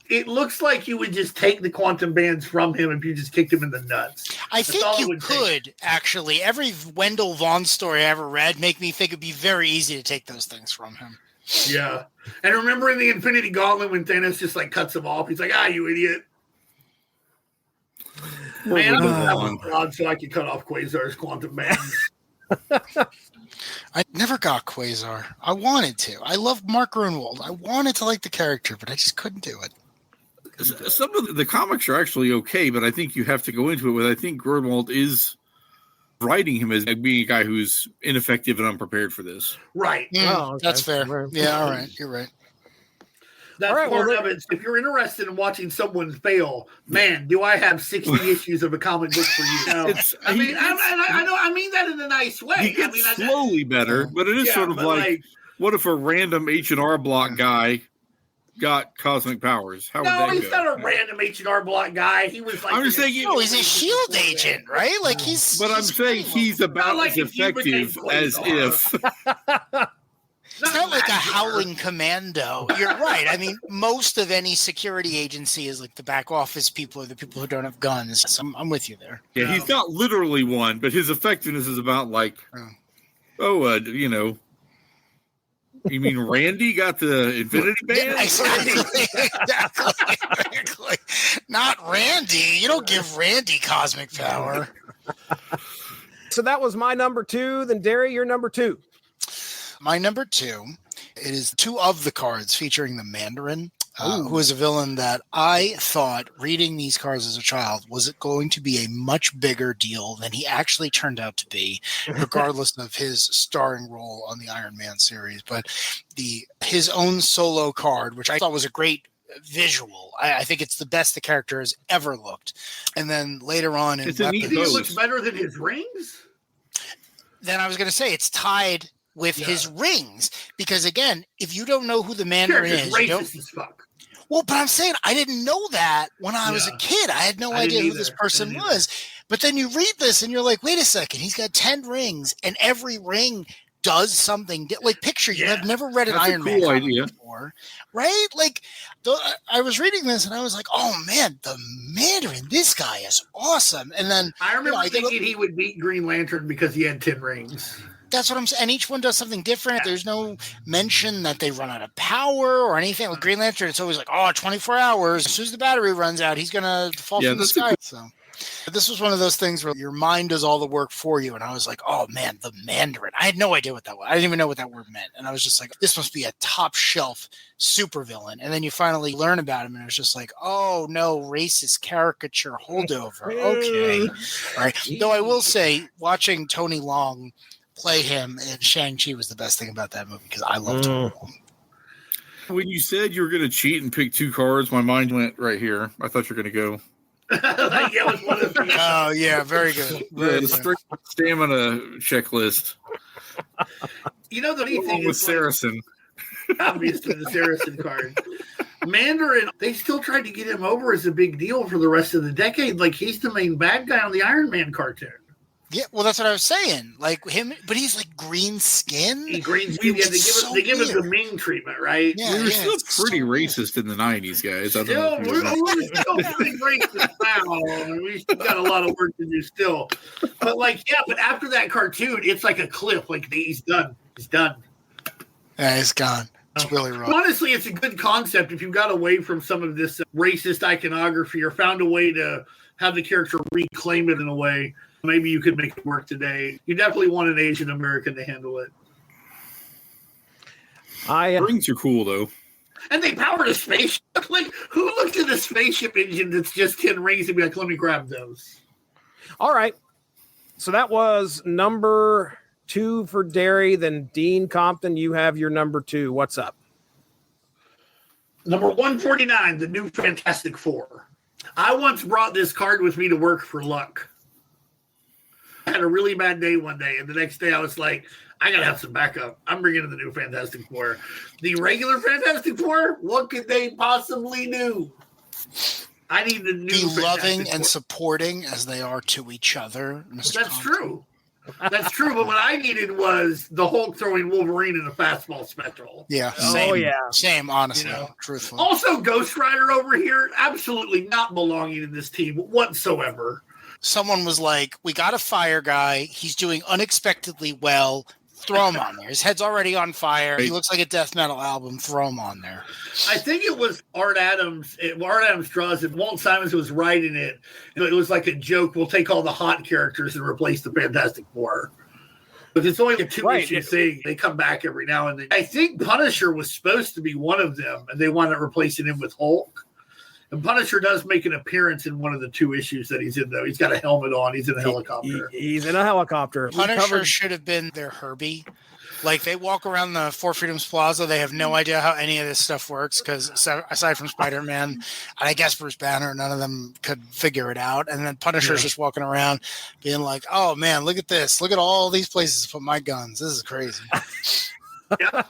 It looks like you would just take the Quantum Bands from him if you just kicked him in the nuts. I think you could, actually. Every Wendell Vaughn story I ever read make me think it'd be very easy to take those things from him. Yeah. And remember in the Infinity Gauntlet when Thanos just like cuts him off, he's like, you idiot. Man, I'm glad so I could cut off Quasar's Quantum Bands. I never got Quasar. I wanted to. I love Mark Grunwald. I wanted to like the character, but I just couldn't do it. Some of the comics are actually okay, but I think you have to go into it with, I think Grunwald is writing him as being a guy who's ineffective and unprepared for this. Right. Okay. That's fair. Yeah, all right. You're right. That's part of it. If you're interested in watching someone fail, man, do I have 60 issues of a comic book for you? I mean that in a nice way. He gets slowly better, but it is sort of like, what if a random H&R Block guy got cosmic powers? How would that go? No, he's not a random H&R Block guy. He was like... I'm just saying... he's a S.H.I.E.L.D. agent, right? Like, he's... But I'm saying he's about as effective as if... It's not like a howling commando. You're right. I mean, most of any security agency is like the back office people or the people who don't have guns. So I'm with you there. Yeah, he's not literally one, but his effectiveness is about like, you mean Randy got the Infinity Band? Yeah, exactly. Not Randy. You don't give Randy cosmic power. So that was my number 2. Then Darry, your number 2. My number 2, it is 2 of the cards featuring the Mandarin, who is a villain that I thought, reading these cards as a child, was going to be a much bigger deal than he actually turned out to be, regardless of his starring role on the Iron Man series. But his own solo card, which I thought was a great visual. I think it's the best the character has ever looked. And then later on in Weapons... It looks better than his rings? Then I was going to say it's tied with his rings, because again, if you don't know who the Mandarin is, racist as fuck. Well, but I'm saying I didn't know that when I was a kid. I had no idea who this person was. But then you read this and you're like, wait a second, he's got 10 rings and every ring does something. Like, picture you have never read an Iron Man comic before, right? Like, I was reading this and I was like, oh man, the Mandarin, this guy is awesome. And then I remember thinking he would beat Green Lantern because he had 10 rings. That's what I'm saying. And each one does something different. There's no mention that they run out of power or anything. With Green Lantern, it's always like, 24 hours. As soon as the battery runs out, he's going to fall from the sky. So this was one of those things where your mind does all the work for you. And I was like, oh man, the Mandarin. I had no idea what that was. I didn't even know what that word meant. And I was just like, this must be a top shelf supervillain. And then you finally learn about him and it was just like, oh no, racist caricature holdover. Okay. All right. Though I will say, watching Tony Long play him in Shang-Chi was the best thing about that movie because I loved him. When you said you were going to cheat and pick 2 cards, my mind went right here. I thought you were going to go. Oh, yeah, very good. The strict stamina checklist. You know, the neat thing with Saracen. Obviously, the Saracen card. Mandarin, they still tried to get him over as a big deal for the rest of the decade. Like, he's the main bad guy on the Iron Man cartoon. Yeah, well, that's what I was saying. Like him, but he's like green skin. Green skin. Yeah, they give him the Ming treatment, right? Yeah, we were still pretty racist in the 90s, guys. We're still pretty racist now. We still got a lot of work to do still. But but after that cartoon, it's like a cliff. Like he's done. He's done. Yeah, he's gone. It's really wrong. Honestly, it's a good concept if you got away from some of this racist iconography or found a way to have the character reclaim it in a way. Maybe you could make it work today. You definitely want an Asian American to handle it. Rings are cool, though. And they powered a spaceship. Like, who looked at a spaceship engine that's just 10 rings and be like, let me grab those? All right. So that was number 2 for Darry. Then Dean Compton, you have your number 2. What's up? Number 149, the new Fantastic Four. I once brought this card with me to work for luck. I had a really bad day one day, and the next day I was like, I got to have some backup. I'm bringing in the new Fantastic Four. The regular Fantastic Four, what could they possibly do? I need the new Be loving Fantastic and Four. supporting as they are to each other. Mr. That's Compton. true. That's true, but what I needed was the Hulk throwing Wolverine in a fastball spectral. Yeah. Oh, yeah. Same, honestly, You know. truthfully. Also, Ghost Rider over here, absolutely not belonging in this team whatsoever. Someone was like, we got a fire guy. He's doing unexpectedly well. Throw him on there. His head's already on fire. He looks like a death metal album. Throw him on there. I think it was Art Adams. Art Adams draws it. Walt Simons was writing it. It was like a joke. We'll take all the hot characters and replace the Fantastic Four. But it's only a 2-issue thing. They come back every now and then. I think Punisher was supposed to be one of them, and they wanted replacing him with Hulk. And Punisher does make an appearance in one of the 2 issues that he's in, though. He's got a helmet on. He's in a helicopter. He's in a helicopter. Punisher should have been their Herbie. Like, they walk around the Four Freedoms Plaza. They have no idea how any of this stuff works because aside from Spider-Man and I guess Bruce Banner, none of them could figure it out. And then Punisher's just walking around being like, oh, man, look at this. Look at all these places to put my guns. This is crazy. Yeah.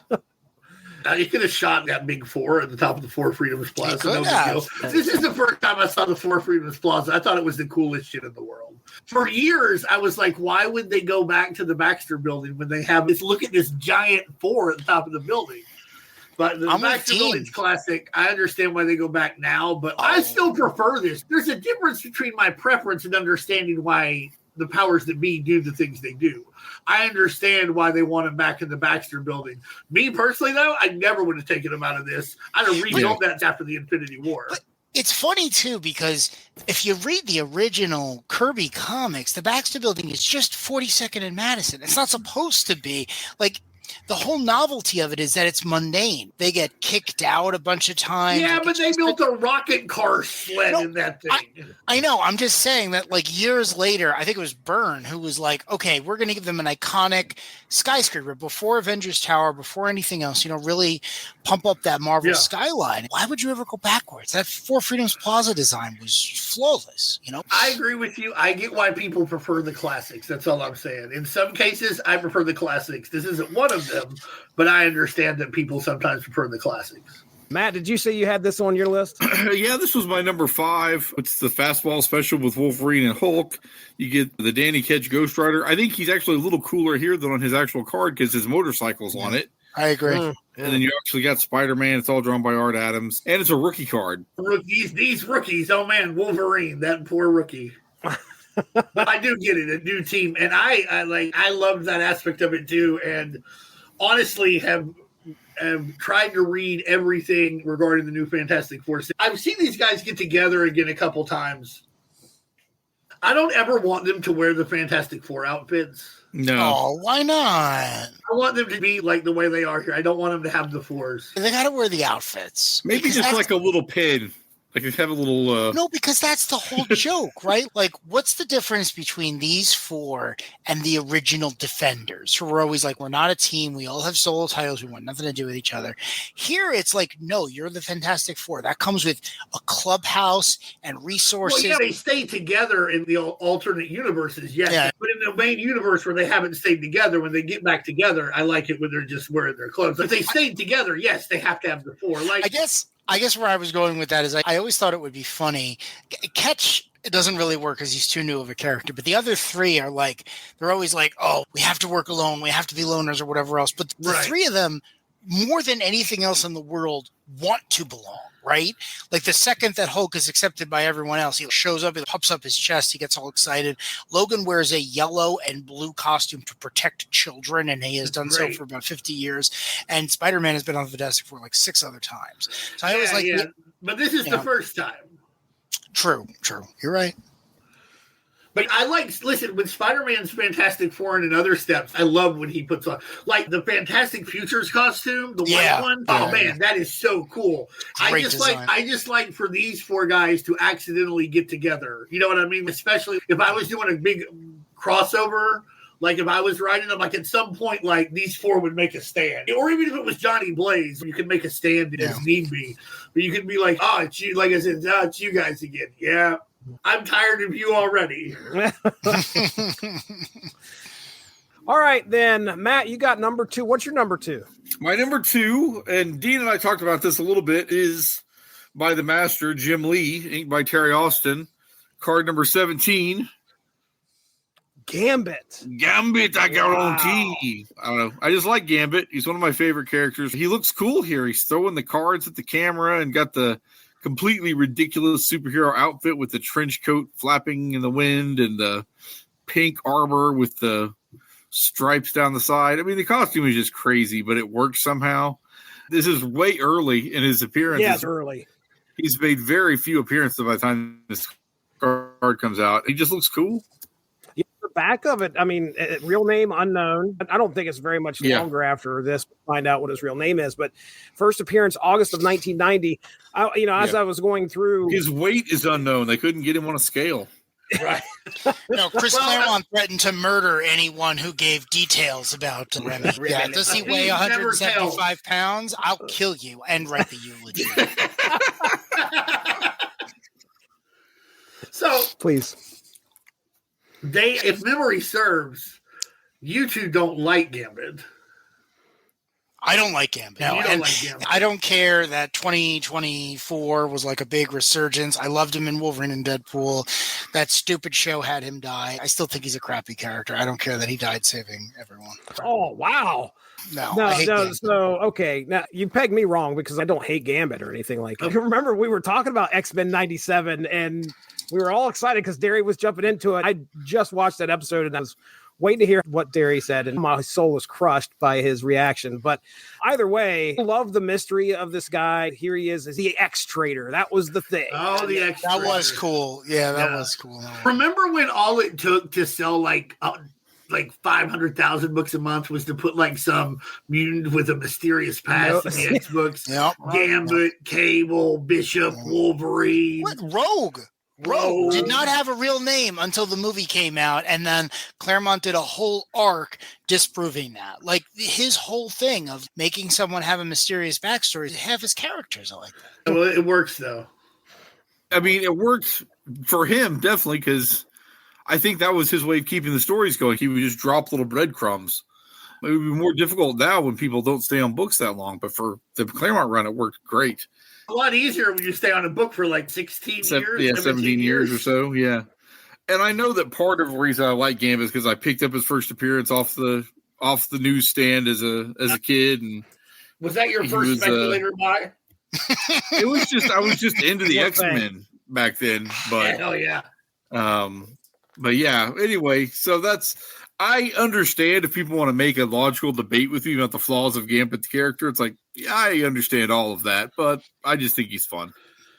You could have shot that big 4 at the top of the Four Freedoms Plaza. No big deal. This is the first time I saw the Four Freedoms Plaza. I thought it was the coolest shit in the world. For years, I was like, why would they go back to the Baxter building when they have this? Look at this giant 4 at the top of the building. But the Baxter building's classic. I understand why they go back now, but I still prefer this. There's a difference between my preference and understanding why the powers that be do the things they do. I understand why they want him back in the Baxter building. Me personally, though, I never would have taken him out of this. I'd have rebuilt that after the Infinity War. But it's funny, too, because if you read the original Kirby comics, the Baxter building is just 42nd and Madison. It's not supposed to be. Like, the whole novelty of it is that it's mundane. They get kicked out a bunch of times. Yeah, but they built a rocket car sled in that thing. I know. I'm just saying that, like, years later, I think it was Byrne who was like, okay, we're going to give them an iconic skyscraper before Avengers Tower, before anything else, really pump up that Marvel skyline. Why would you ever go backwards? That Four Freedoms Plaza design was flawless, I agree with you. I get why people prefer the classics. That's all I'm saying. In some cases, I prefer the classics. This isn't one of them, but I understand that people sometimes prefer the classics. Matt, did you say you had this on your list? Yeah, this was my number 5. It's the fastball special with Wolverine and Hulk. You get the Danny Ketch Ghost Rider. I think he's actually a little cooler here than on his actual card because his motorcycle's on it. I agree. And then you actually got Spider-Man. It's all drawn by Art Adams. And it's a rookie card. These rookies, oh man, Wolverine, that poor rookie. But I do get it, a new team. And I loved that aspect of it too. And honestly have tried to read everything regarding the new Fantastic Four. I've seen these guys get together again a couple times. I don't ever want them to wear the Fantastic Four outfits. No. Oh, why not? I want them to be like the way they are here. I don't want them to have the fours. They got to wear the outfits. Maybe just like a little pin. Like they have a little... No, because that's the whole joke, right? Like, what's the difference between these 4 and the original Defenders, who were always like, we're not a team. We all have solo titles. We want nothing to do with each other. Here, it's like, no, you're the Fantastic Four. That comes with a clubhouse and resources. Well, yeah, they stay together in the alternate universes, yes. Yeah. But in the main universe where they haven't stayed together, when they get back together, I like it when they're just wearing their clothes. If they stayed together, yes, they have to have the 4. Like, I guess where I was going with that is I always thought it would be funny. Ketch, it doesn't really work because he's too new of a character. But the other 3 are like, they're always like, oh, we have to work alone. We have to be loners or whatever else. But the 3 of them, more than anything else in the world, want to belong, right? Like the second that Hulk is accepted by everyone else, he shows up, he puffs up his chest, he gets all excited. Logan wears a yellow and blue costume to protect children, and he has done so for about 50 years. And Spider-Man has been on the Fantastic Four like 6 other times. So I was like, but this is the first time. True. You're right. But I listen, with Spider-Man's Fantastic Four and other steps, I love when he puts on, like, the Fantastic Futures costume, the white one. Oh, man, that is so cool. I just like for these four guys to accidentally get together. You know what I mean? Especially if I was doing a big crossover, like if I was writing them, like at some point, like these four would make a stand. Or even if it was Johnny Blaze, you could make a stand as need be. But you could be like, oh, it's you, like I said, oh, it's you guys again. Yeah. I'm tired of you already. All right, then, Matt, you got number 2. What's your number 2? My number 2, and Dean and I talked about this a little bit, is by the master, Jim Lee, inked by Terry Austin. Card number 17. Gambit. I got on T. I don't know. I just like Gambit. He's one of my favorite characters. He looks cool here. He's throwing the cards at the camera and got the completely ridiculous superhero outfit with the trench coat flapping in the wind and the pink armor with the stripes down the side. I mean, the costume is just crazy, but it works somehow. This is way early in his appearance. Yeah, it's early. He's made very few appearances by the time this card comes out. He just looks cool. The back of it, I mean, real name unknown. I don't think it's very much longer after this to find out what his real name is. But first appearance, August of 1990. As I was going through, his weight is unknown. They couldn't get him on a scale. Right. No, Chris Claremont threatened to murder anyone who gave details about Remy. Yeah, does he weigh 175 pounds? I'll kill you and write the eulogy. So, please. If memory serves, you two don't like Gambit. I don't like Gambit. No, I don't care that 2024 was like a big resurgence. I loved him in Wolverine and Deadpool. That stupid show had him die. I still think he's a crappy character. I don't care that he died saving everyone. Oh, wow. No. So, okay. Now, you pegged me wrong because I don't hate Gambit or anything like that. Remember, we were talking about X-Men 97 and we were all excited because Darry was jumping into it. I just watched that episode and I was waiting to hear what Darry said, and my soul was crushed by his reaction. But either way, I love the mystery of this guy. Here he is the X-Trader. That was the thing. Oh, the X-Trader. That was cool. Yeah, that was cool. Remember when all it took to sell like 500,000 books a month was to put like some mutant with a mysterious past in the X books? Gambit, Cable, Bishop, Wolverine. What? Rogue did not have a real name until the movie came out, and then Claremont did a whole arc disproving that. Like his whole thing of making someone have a mysterious backstory, have his characters I like that. Well, it works though. I mean, it worked for him definitely because I think that was his way of keeping the stories going. He would just drop little breadcrumbs. It would be more difficult now when people don't stay on books that long, but for the Claremont run, it worked great. A lot easier when you stay on a book for like 16 years. Yeah, 17 years or so, yeah. And I know that part of the reason I like Gambit is because I picked up his first appearance off the newsstand as a kid. And was that your first speculator buy? It was just I was just into the X-Men back then. But hell yeah. But yeah, anyway, so I understand if people want to make a logical debate with me about the flaws of Gambit the character. It's like, yeah, I understand all of that, but I just think he's fun.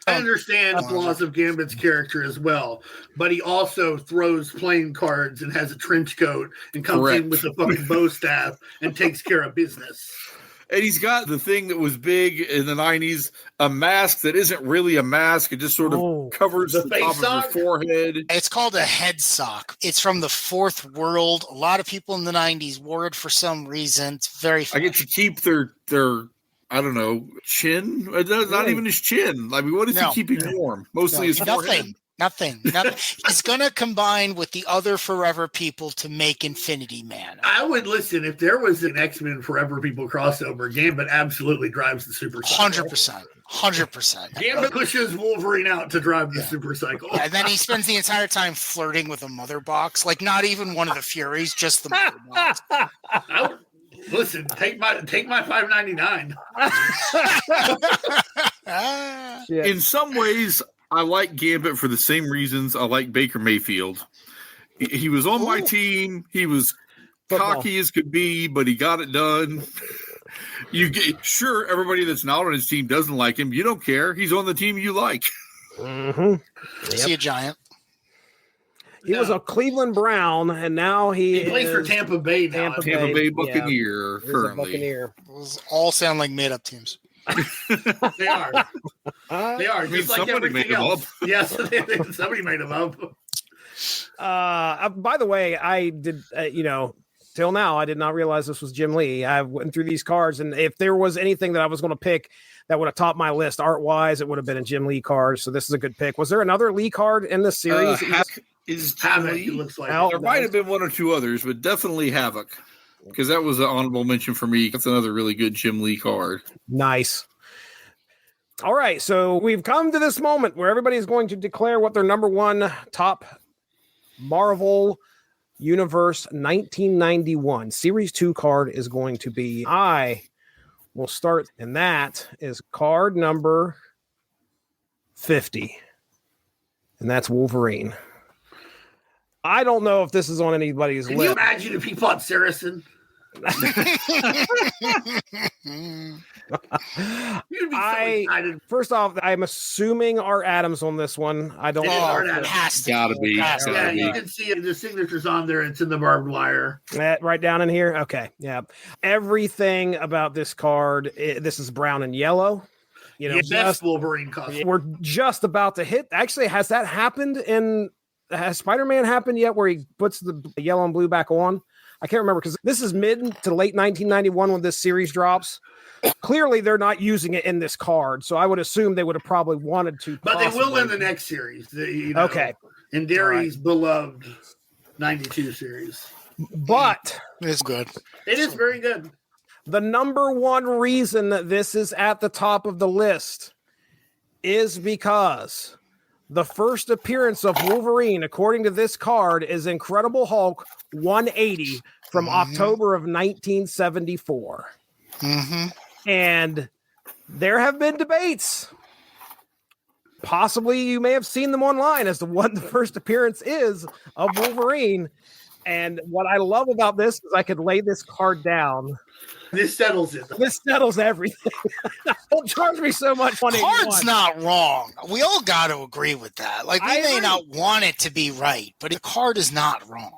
I understand the flaws of Gambit's character as well, but he also throws playing cards and has a trench coat and comes in with a fucking bow staff and takes care of business. And he's got the thing that was big in the 90s, a mask that isn't really a mask. It just sort of covers the top of your forehead. It's called a head sock. It's from the fourth world. A lot of people in the 90s wore it for some reason. It's very fun. I get to keep their I don't know, chin. Not even his chin. I mean, what is he keeping warm? Mostly his forehead. Nothing. He's going to combine with the other Forever people to make Infinity Man. I would listen if there was an X-Men Forever people crossover. Gambit absolutely drives the super cycle. 100%. Gambit pushes Wolverine out to drive the super cycle. And then he spends the entire time flirting with a mother box. Like not even one of the Furies, just the mother box. Listen, take my $5.99. In some ways, I like Gambit for the same reasons I like Baker Mayfield. He was on my team. He was cocky as could be, but he got it done. Sure, everybody that's not on his team doesn't like him. You don't care. He's on the team you like. Mm-hmm. Is he a giant? He was a Cleveland Brown, and now he plays for Tampa Bay now. Tampa Bay Buccaneer currently. Buccaneer. Those all sound like made-up teams. They are. They are. I mean, Just like somebody made everything them else. up. Yes, somebody made them up. By the way, I did, till now, I did not realize this was Jim Lee. I went through these cards, and if there was anything that I was going to pick that would have topped my list art-wise, it would have been a Jim Lee card. So this is a good pick. Was there another Lee card in this series? Havoc, it looks like. There might have been one or two others, but definitely Havoc, because that was an honorable mention for me. That's another really good Jim Lee card. Nice. All right, so we've come to this moment where everybody's going to declare what their number one top Marvel Universe 1991 Series 2 card is going to be. I will start, and that is card number 50, and that's Wolverine. I don't know if this is on anybody's Can list. you imagine if he fought Saracen? You'd be so excited. First off, I'm assuming Art Adams on this one. I don't It is know. Art Adams. Gotta be. Yeah, you can see it. The signature's on there. It's in the barbed wire. Right down in here. Okay, yeah. Everything about this card. This is brown and yellow. Best Wolverine costume. We're just about to hit. Actually, has that happened has Spider-Man happened yet where he puts the yellow and blue back on? I can't remember because this is mid to late 1991 when this series drops. Clearly, they're not using it in this card, so I would assume they would have probably wanted to. But they will in the next series. Okay. In Darry's beloved 92 series. But it's good. It is very good. The number one reason that this is at the top of the list is because the first appearance of Wolverine, according to this card, is Incredible Hulk 180 from October of 1974. And there have been debates. Possibly you may have seen them online as to what the first appearance is of Wolverine. And what I love about this is I could lay this card down. This settles it. This settles everything. Don't charge me so much money. Card's not wrong. We all got to agree with that. Like, we may not want it to be right, but the card is not wrong.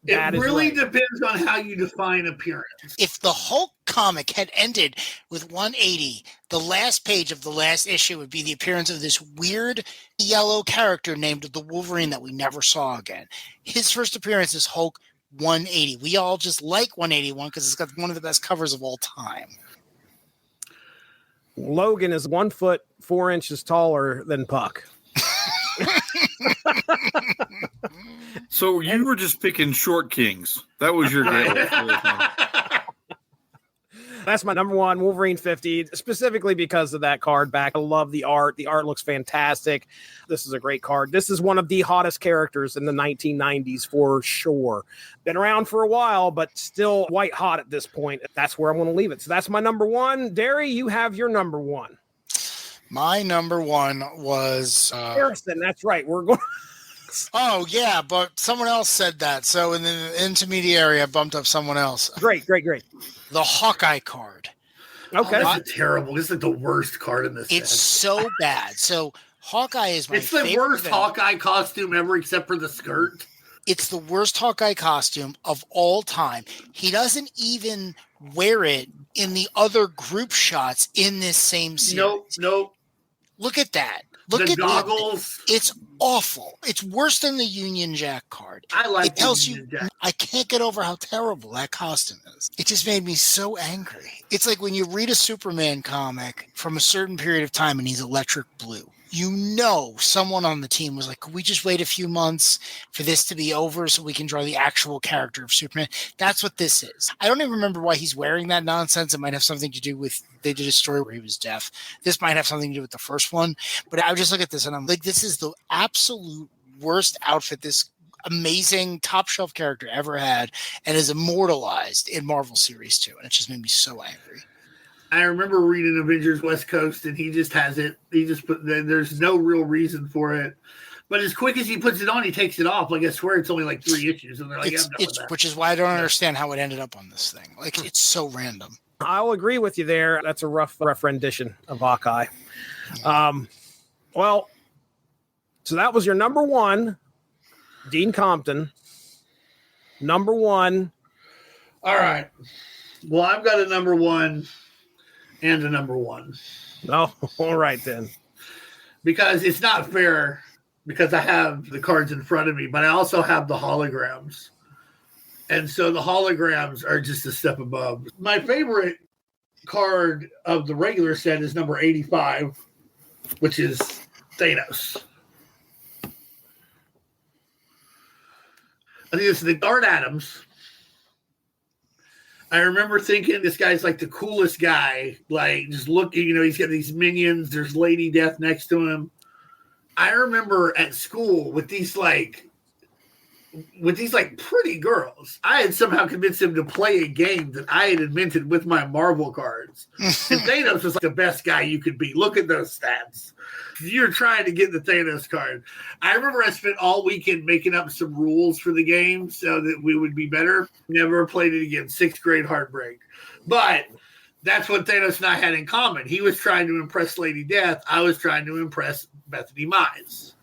It really depends on how you define appearance. If the Hulk comic had ended with 180, the last page of the last issue would be the appearance of this weird yellow character named the Wolverine that we never saw again. His first appearance is Hulk 180. We all just like 181 because it's got one of the best covers of all time. Logan is 1 foot 4 inches taller than Puck. So you were just picking short kings. That was your deal. That's my number one, Wolverine 50, specifically because of that card back. I love the art. The art looks fantastic. This is a great card. This is one of the hottest characters in the 1990s for sure. Been around for a while, but still white hot at this point. That's where I'm going to leave it. So that's my number one. Darry, you have your number one. My number one was Harrison. That's right. We're going. Oh, yeah, but someone else said that. So in the intermediary, I bumped up someone else. Great. The Hawkeye card. Okay. Oh, this is terrible. This is like the worst card in this It's set. so bad. So Hawkeye is my favorite. It's the worst Hawkeye costume ever except for the skirt. It's the worst Hawkeye costume of all time. He doesn't even wear it in the other group shots in this same series. Nope. Look at that. Look the at goggles. It's awful. It's worse than the Union Jack card. I like it. Tells Union you Jack. I can't get over how terrible that costume is. It just made me so angry. It's like when you read a Superman comic from a certain period of time and he's electric blue. You know someone on the team was like, could we just wait a few months for this to be over so we can draw the actual character of Superman? That's what this is. I don't even remember why he's wearing that nonsense. It might have something to do with, they did a story where he was deaf. This might have something to do with the first one. But I would just look at this and I'm like, this is the absolute worst outfit this amazing top shelf character ever had and is immortalized in Marvel Series 2. And it just made me so angry. I remember reading Avengers West Coast, and he just has it. He just put. There's no real reason for it, but as quick as he puts it on, he takes it off. Like I swear, it's only like 3 issues, and they're like, "I'm done with that." Which is why I don't understand how it ended up on this thing. Like it's so random. I'll agree with you there. That's a rough rendition of Hawkeye. Well, So that was your number one, Dean Compton. Number one. All right. Well, I've got a number one and a number one. Oh, all right then. Because it's not fair because I have the cards in front of me, but I also have the holograms. And so the holograms are just a step above. My favorite card of the regular set is number 85, which is Thanos. I think it's the Guard Adams. I remember thinking this guy's like the coolest guy. Like, just looking, he's got these minions. There's Lady Death next to him. I remember at school with these pretty girls, I had somehow convinced them to play a game that I had invented with my Marvel cards. And Thanos was like the best guy you could be. Look at those stats. You're trying to get the Thanos card. I remember I spent all weekend making up some rules for the game so that we would be better. Never played it again. 6th grade heartbreak. But that's what Thanos and I had in common. He was trying to impress Lady Death. I was trying to impress Bethany Mize.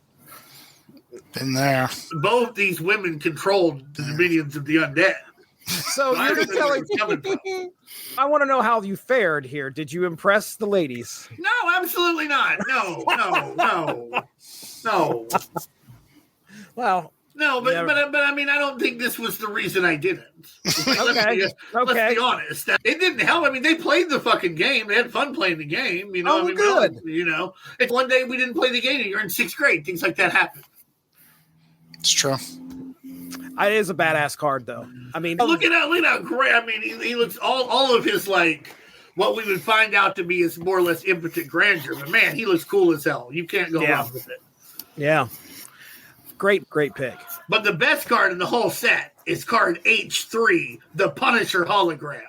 Been there. Both these women controlled the dominions of the undead. So you're just telling me. I want to know how you fared here. Did you impress the ladies? No, absolutely not. No. Well, no, but I mean, I don't think this was the reason I didn't. Okay. Let's be honest. It didn't help. I mean, they played the fucking game. They had fun playing the game. Good. If one day we didn't play the game and you're in 6th grade, things like that happen. It's true. It is a badass card, though. I mean, look at how great. I mean, he looks all of his what we would find out to be his more or less impotent grandeur. But man, he looks cool as hell. You can't go wrong with it. Yeah. Great pick. But the best card in the whole set is card H3, the Punisher hologram.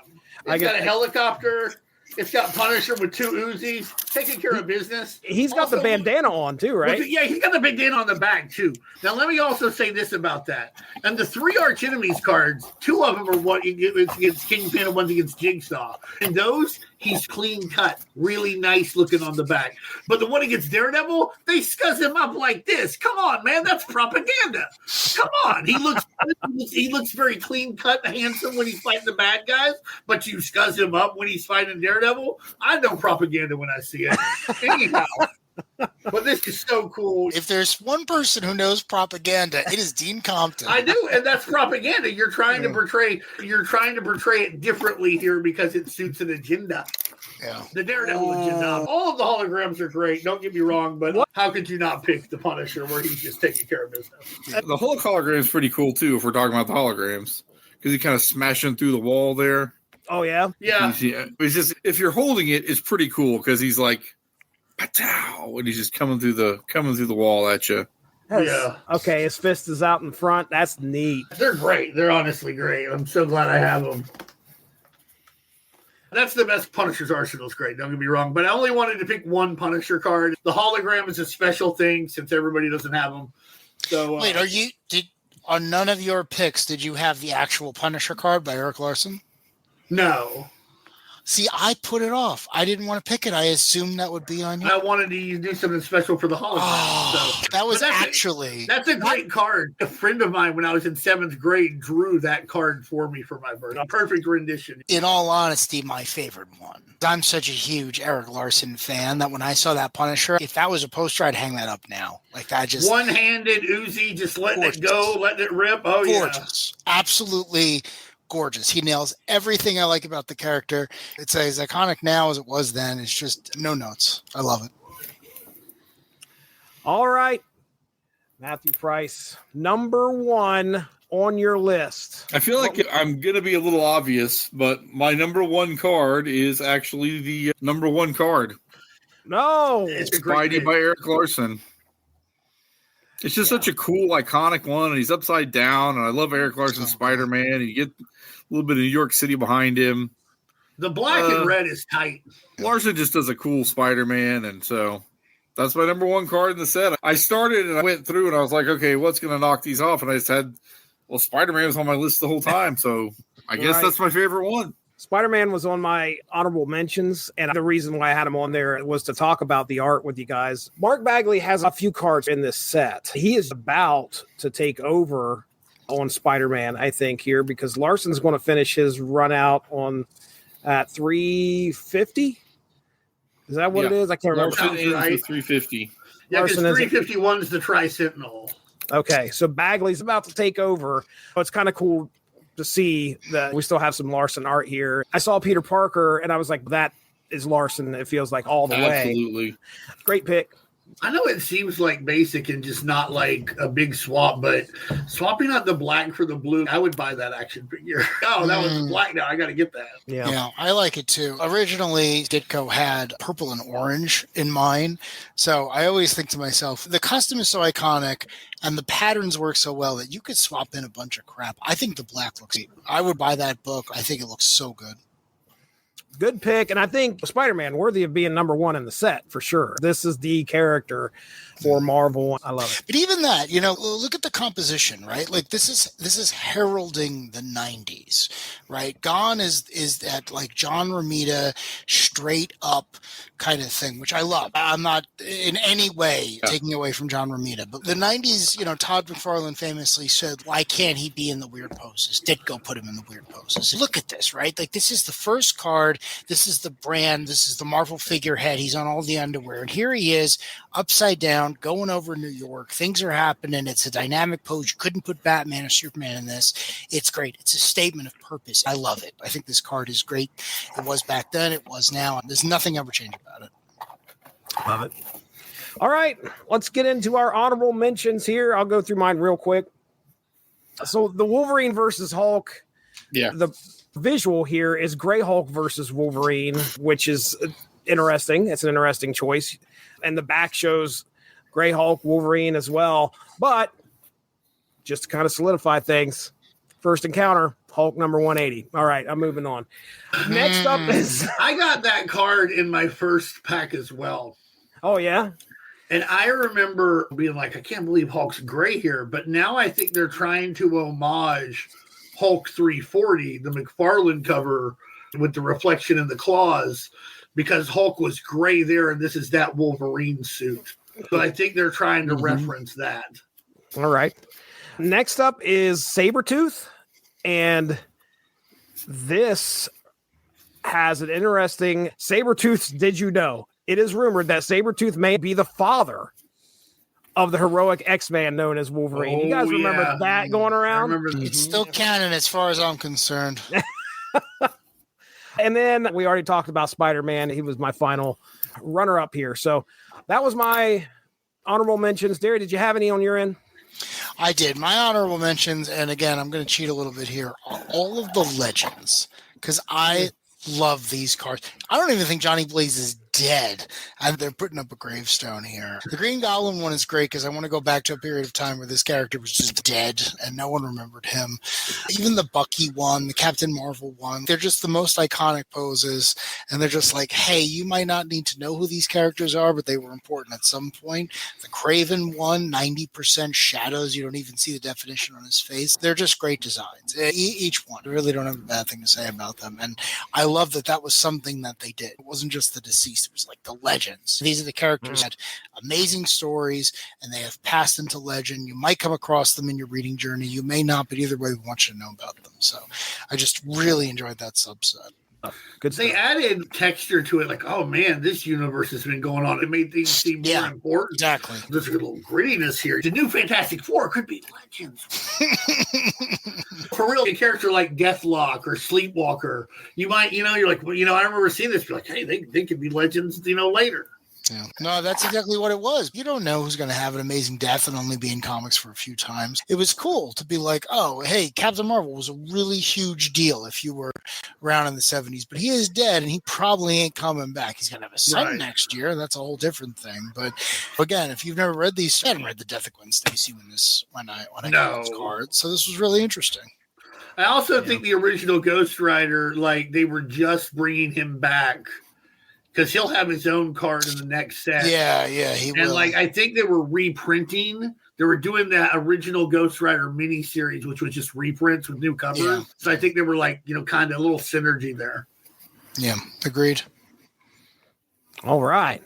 It's got a helicopter. It's got Punisher with 2 Uzis, taking care of business. He's got the bandana on too, right? Yeah, he's got the bandana on the back too. Now, let me also say this about that. And the 3 arch enemies cards, 2 of them are what it's against Kingpin and one's against Jigsaw. And those, he's clean cut, really nice looking on the back. But the one against Daredevil, they scuzz him up like this. Come on, man, that's propaganda. Come on, he looks very clean cut, handsome when he's fighting the bad guys. But you scuzz him up when he's fighting Daredevil. I know propaganda when I see it. Anyhow, but this is so cool. If there's one person who knows propaganda, it is Dean Compton. I do, and that's propaganda. You're trying to portray it differently here because it suits an agenda. Yeah. The Daredevil agenda. All of the holograms are great. Don't get me wrong, but how could you not pick the Punisher where he's just taking care of business? The Hulk hologram is pretty cool too. If we're talking about the holograms, because he kind of smashing through the wall there. Oh yeah. It's just if you're holding it, it's pretty cool because he's like, "Patow," and he's just coming through the wall at you. Yeah. Okay, his fist is out in front. That's neat. They're great. They're honestly great. I'm so glad I have them. That's the best Punisher's arsenal is great. Don't get me wrong, but I only wanted to pick one Punisher card. The hologram is a special thing since everybody doesn't have them. So wait, on none of your picks did you have the actual Punisher card by Eric Larson? No. See, I put it off. I didn't want to pick it. I assumed that would be on you. I wanted to do something special for the hologram. That's a great card. A friend of mine, when I was in 7th grade, drew that card for me for my birthday. Perfect rendition. In all honesty, my favorite one. I'm such a huge Eric Larson fan that when I saw that Punisher, if that was a poster, I'd hang that up now. Like that just one-handed Uzi, just letting it go, letting it rip. Oh, gorgeous. Yeah. Absolutely gorgeous. He nails everything I like about the character. It's as iconic now as it was then. It's just no notes. I love it. All right. Matthew Price, number 1 on your list. I feel like I'm going to be a little obvious, but my number 1 card is actually the number 1 card. No. It's Spidey by Eric Larson. It's just such a cool, iconic one, and he's upside down, and I love Eric Larson's Spider-Man, and you get a little bit of New York City behind him. The black and red is tight. Larson just does a cool Spider-Man, and so that's my number 1 card in the set. I started, and I went through, and I was like, okay, what's going to knock these off? And I just had, Spider-Man was on my list the whole time, so I guess that's my favorite one. Spider-Man was on my honorable mentions, and the reason why I had him on there was to talk about the art with you guys. Mark Bagley has a few cards in this set. He is about to take over on Spider-Man, I think, here, because Larson's going to finish his run out on at 350. Is that what it is? I can't remember. Larson is right. 350. Yeah, because Larson 351 is the Tri-Sentinel. Okay, so Bagley's about to take over. So it's kind of cool to see that we still have some Larson art here. I saw Peter Parker, and I was like, that is Larson. It feels like all the way. Absolutely. Great pick. I know it seems like basic and just not like a big swap, but swapping out the black for the blue, I would buy that action figure. Oh, that was black now. I got to get that. Yeah, I like it too. Originally, Ditko had purple and orange in mind. So I always think to myself, the custom is so iconic and the patterns work so well that you could swap in a bunch of crap. I think the black looks great. I would buy that book. I think it looks so good. Good pick. And I think Spider-Man worthy of being number one in the set for sure. This is the character for Marvel. I love it. But even that, look at the composition, right? Like this is heralding the 90s, right? Gone is that like John Romita straight up kind of thing, which I love. I'm not in any way taking away from John Romita, but the 90s, Todd McFarlane famously said, why can't he be in the weird poses? Ditko put him in the weird poses. Look at this, right? Like this is the first card. This is the brand. This is the Marvel figurehead. He's on all the underwear. And here he is upside down, going over New York. Things are happening. It's a dynamic pose. You couldn't put Batman or Superman in this. It's great. It's a statement of purpose. I love it. I think this card is great. It was back then. It was now. There's nothing ever changed about it. Love it. All right. Let's get into our honorable mentions here. I'll go through mine real quick. So the Wolverine versus Hulk. Yeah. The visual here is Grey Hulk versus Wolverine, which is interesting. It's an interesting choice. And the back shows Grey Hulk, Wolverine as well. But just to kind of solidify things, first encounter, Hulk number 180. All right, I'm moving on. Next up is... I got that card in my first pack as well. Oh, yeah? And I remember being like, I can't believe Hulk's gray here. But now I think they're trying to homage Hulk 340, the McFarlane cover with the reflection in the claws, because Hulk was gray there, and this is that Wolverine suit. So I think they're trying to reference that. All right. Next up is Sabretooth, and this has an interesting Sabretooth's Did You Know? It is rumored that Sabretooth may be the father of the heroic X-Man known as Wolverine. You guys remember that going around? It's still canon as far as I'm concerned. And then we already talked about Spider-Man. He was my final runner-up here. So that was my honorable mentions. Darry, did you have any on your end? I did. My honorable mentions, and again, I'm going to cheat a little bit here, are all of the legends, because I love these cards. I don't even think Johnny Blaze is dead, and they're putting up a gravestone here. The Green Goblin one is great because I want to go back to a period of time where this character was just dead and no one remembered him. Even the Bucky one, the Captain Marvel one, they're just the most iconic poses, and they're just like, hey, you might not need to know who these characters are, but they were important at some point. The Kraven one, 90% shadows, you don't even see the definition on his face. They're just great designs. Each one. I really don't have a bad thing to say about them, and I love that that was something that they did. It wasn't just the deceased. It was like the legends. These are the characters that had amazing stories, and they have passed into legend. You might come across them in your reading journey. You may not, but either way, we want you to know about them. So I just really enjoyed that subset. Good they stuff. added texture to it, like, oh man, this universe has been going on. It made things seem more important. Exactly. There's a little grittiness here. The new Fantastic Four could be legends. For real, a character like Deathlock or Sleepwalker, you might, you're like, well, I remember seeing this. You're like, hey, they could be legends, later. Yeah. No, that's exactly what it was. You don't know who's going to have an amazing death and only be in comics for a few times. It was cool to be like, oh, hey, Captain Marvel was a really huge deal if you were around in the 70s, but he is dead and he probably ain't coming back. He's going to have a son next year. That's a whole different thing. But again, if you've never read these, I hadn't read the Death of Gwen Stacy when I got those cards. So this was really interesting. I also think the original Ghost Rider, like they were just bringing him back, because he'll have his own card in the next set. Yeah, he will. And I think they were reprinting They were doing that original Ghost Rider mini series, which was just reprints with new covers. Yeah. So I think they were like, kind of a little synergy there. Yeah, agreed. All right.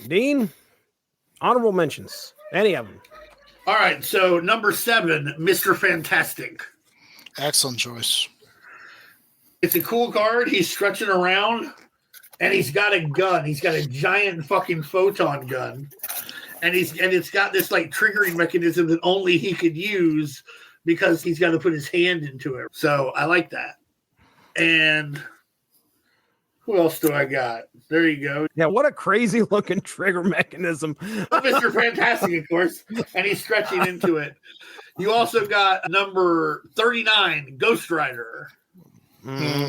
Dean, honorable mentions. Any of them. All right. So number 7, Mr. Fantastic. Excellent choice. It's a cool card. He's stretching around, and he's got a gun. He's got a giant fucking photon gun, and it's got this like triggering mechanism that only he could use because he's got to put his hand into it. So I like that. And who else do I got? There you go. Yeah, what a crazy looking trigger mechanism. Mr. Fantastic, of course, and he's stretching into it. You also got number 39, Ghost Rider.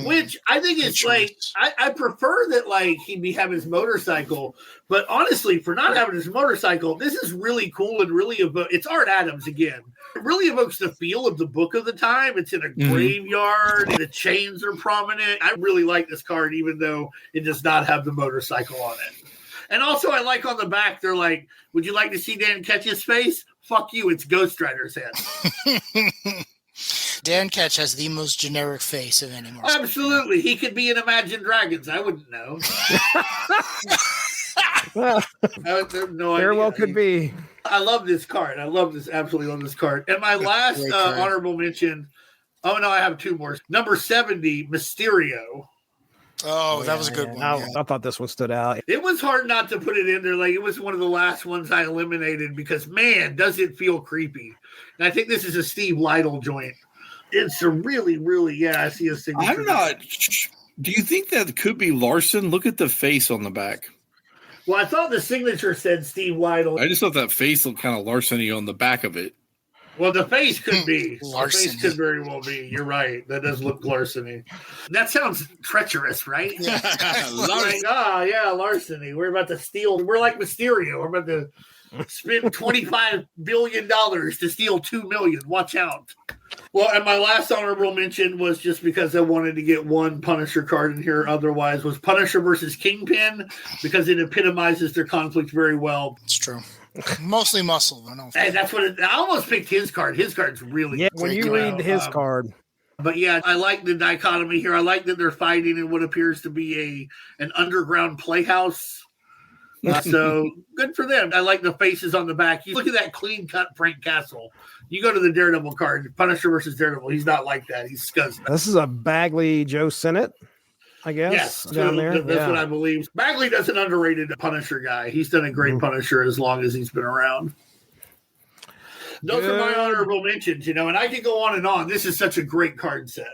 Which I think is like, I prefer that like he be having his motorcycle, but honestly, for not having his motorcycle, this is really cool and really it's Art Adams again. It really evokes the feel of the book of the time. It's in a graveyard, and the chains are prominent. I really like this card, even though it does not have the motorcycle on it. And also, I like on the back, they're like, "Would you like to see Dan Ketch's face? Fuck you, it's Ghost Rider's head." Dan Ketch has the most generic face of any more. Absolutely. He could be in Imagine Dragons. I wouldn't know. Very well could be. I love this card. Absolutely love this card. And my last honorable mention, oh no, I have 2 more. Number 70, Mysterio. Oh, that was a good one. I thought this one stood out. It was hard not to put it in there. Like, it was one of the last ones I eliminated because, man, does it feel creepy. And I think this is a Steve Lytle joint. It's a really, really, I see a signature. I'm not. Do you think that could be Larson? Look at the face on the back. Well, I thought the signature said Steve Lytle. I just thought that face looked kind of Larson-y on the back of it. Well, the face could be. Larceny. The face could very well be. You're right. That does look larceny. That sounds treacherous, right? Yeah. Like, larceny. We're about to steal. We're like Mysterio. We're about to spend $25 billion to steal $2 million. Watch out. Well, and my last honorable mention was just because I wanted to get one Punisher card in here. Otherwise, was Punisher versus Kingpin, because it epitomizes their conflict very well. It's true. Mostly muscle, though. No. And that's what I almost picked his card. His card's really when you read his card. But yeah, I like the dichotomy here. I like that they're fighting in what appears to be an underground playhouse. So good for them. I like the faces on the back. You look at that clean cut Frank Castle. You go to the Daredevil card, Punisher versus Daredevil. He's not like that. He's scuzzy. This is a Bagley Joe Sennett, I guess. Yes, down there. That's what I believe. Bagley does an underrated Punisher guy. He's done a great Punisher as long as he's been around. Those are my honorable mentions, and I could go on and on. This is such a great card set.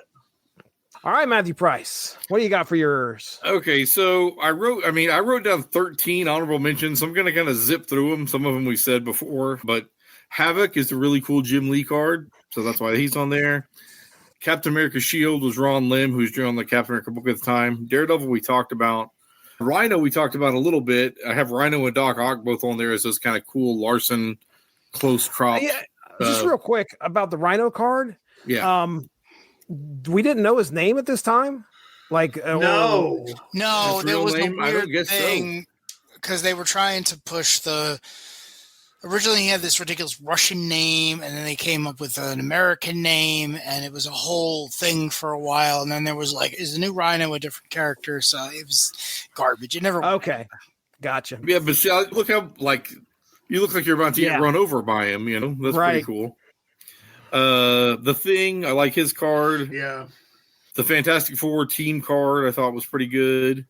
All right, Matthew Price, what do you got for yours? Okay, so I wrote down 13 honorable mentions. So I'm going to kind of zip through them. Some of them we said before, but Havoc is a really cool Jim Lee card, so that's why he's on there. Captain America's Shield was Ron Lim, who's doing the Captain America book at the time. Daredevil we talked about. Rhino we talked about a little bit. I have Rhino and Doc Ock both on there as those kind of cool Larson close crop. Just real quick about the Rhino card. Yeah. We didn't know his name at this time. No, there was a name? I don't weird guess thing because they were trying to push the. Originally, he had this ridiculous Russian name, and then they came up with an American name, and it was a whole thing for a while. And then there was is the new Rhino a different character? So it was garbage. It never. Okay, gotcha. Yeah, but see, look how you look like you're about to get run over by him. That's pretty cool. The Thing, I like his card. Yeah. The Fantastic Four team card I thought was pretty good.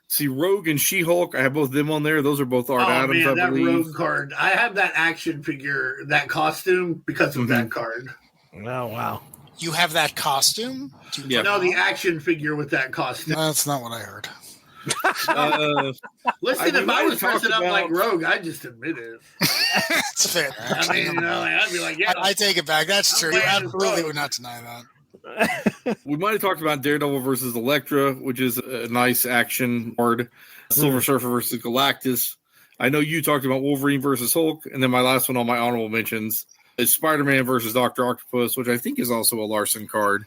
See, Rogue and She-Hulk, I have both of them on there. Those are both Art Adams, I believe. Rogue card. I have that action figure, that costume, because of that card. Oh, wow. You have that costume? Yeah. No, the action figure with that costume. That's not what I heard. Listen, if I was dressing up like Rogue, I'd just admit it. That's fair. I'd be like, yeah. I take it back. That's true. You absolutely would not deny that. We might have talked about Daredevil versus Elektra, which is a nice action card. Silver Surfer versus Galactus. I know you talked about Wolverine versus Hulk, and then my last one on my honorable mentions is Spider-Man versus Dr. Octopus, which I think is also a Larson card.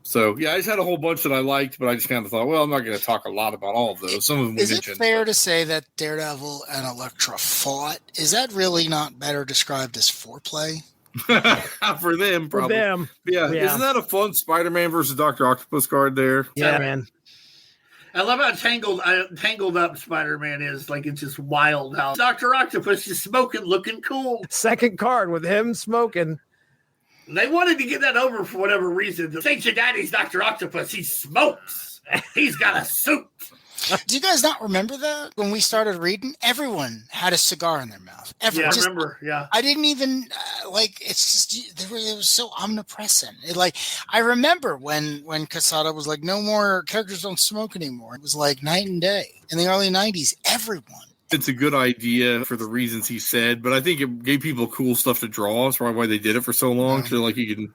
So, yeah, I just had a whole bunch that I liked, but I just kind of thought, well, I'm not going to talk a lot about all of those. Some of them we Is it mentioned. fair to say that Daredevil and Elektra fought? Is that really not better described as foreplay? For them, probably. For them. Yeah. Isn't that a fun Spider-Man versus Dr. Octopus card there? Yeah, man. I love how tangled up Spider-Man is. Like, it's just wild how Dr. Octopus is smoking, looking cool. Second card with him smoking. They wanted to get that over for whatever reason. St. Your Daddy's Dr. Octopus. He smokes. He's got a suit. Do you guys not remember that? When we started reading, everyone had a cigar in their mouth. Everyone. Yeah, I remember. Yeah. I didn't even, it's just, it was so omnipresent. I remember when Quesada was like, no more characters don't smoke anymore. It was like night and day. In the early 90s, everyone. It's a good idea for the reasons he said, but I think it gave people cool stuff to draw. That's probably why they did it for so long. So, like, you can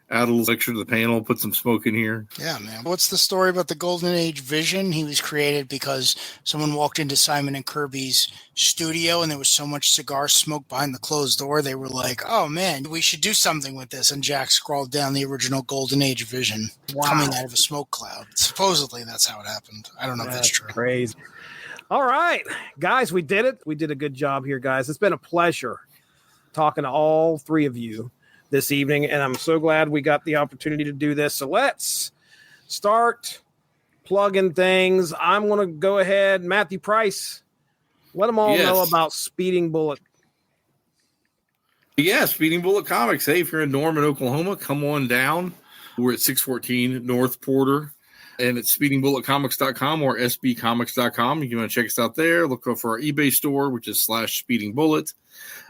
add a little extra to the panel, put some smoke in here. Yeah, man. What's the story about the Golden Age Vision? He was created because someone walked into Simon and Kirby's studio and there was so much cigar smoke behind the closed door. They were like, oh, man, we should do something with this. And Jack scrawled down the original Golden Age Vision coming out of a smoke cloud. Supposedly, that's how it happened. I don't know if that's true. Crazy. All right, guys, we did it. We did a good job here, guys. It's been a pleasure talking to all three of you this evening, and I'm so glad we got the opportunity to do this. So let's start plugging things. I'm going to go ahead, Matthew Price, let them all know about Speeding Bullet. Yeah, Speeding Bullet Comics. Hey, if you're in Norman, Oklahoma, come on down. We're at 614 North Porter. And it's speedingbulletcomics.com or sbcomics.com. You can want to check us out there. Look for our eBay store, which is /speedingbullet.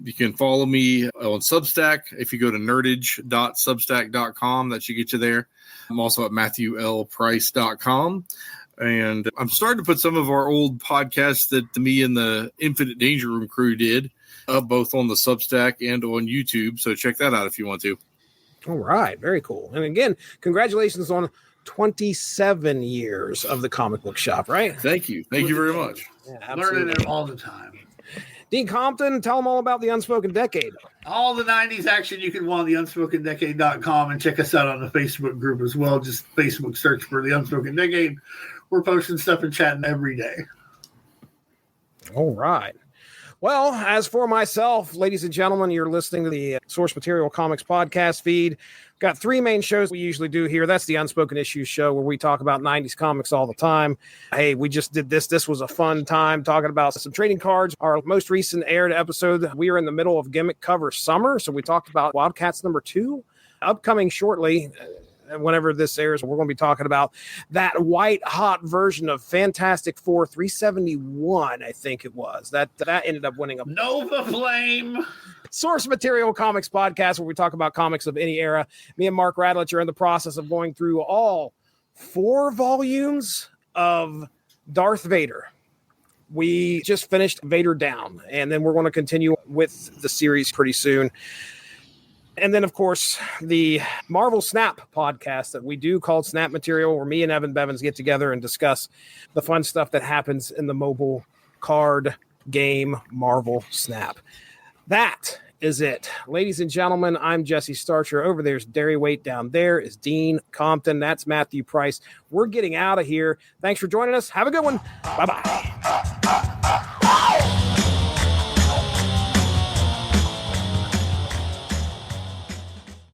You can follow me on Substack. If you go to nerdage.substack.com, that should get you there. I'm also at matthewlprice.com. And I'm starting to put some of our old podcasts that me and the Infinite Danger Room crew did up both on the Substack and on YouTube. So check that out if you want to. All right. Very cool. And again, congratulations on 27 years of the comic book shop, right? Thank you. Thank you very much. Yeah, Learning it all the time. Dean Compton, tell them all about the Unspoken Decade. All the 90s action you can want on the unspokendecade.com and check us out on the Facebook group as well. Just Facebook search for the Unspoken Decade. We're posting stuff and chatting every day. All right. Well, as for myself, ladies and gentlemen, you're listening to the Source Material Comics podcast feed. Got three main shows we usually do here. That's the Unspoken Issues show where we talk about 90s comics all the time. Hey, we just did this. This was a fun time talking about some trading cards. Our most recent aired episode, we are in the middle of Gimmick Cover Summer. So we talked about Wildcats #2. Upcoming shortly, whenever this airs, we're going to be talking about that white hot version of Fantastic Four 371, I think it was. That ended up winning a Nova Flame. Source Material Comics podcast, where we talk about comics of any era. Me and Mark Radlich are in the process of going through all 4 volumes of Darth Vader. We just finished Vader Down, and then we're going to continue with the series pretty soon. And then, of course, the Marvel Snap podcast that we do called Snap Material, where me and Evan Bevins get together and discuss the fun stuff that happens in the mobile card game Marvel Snap. That is it. Ladies and gentlemen, I'm Jesse Starcher. Over there's Darry Waite. Down there is Dean Compton. That's Matthew Price. We're getting out of here. Thanks for joining us. Have a good one. Bye-bye.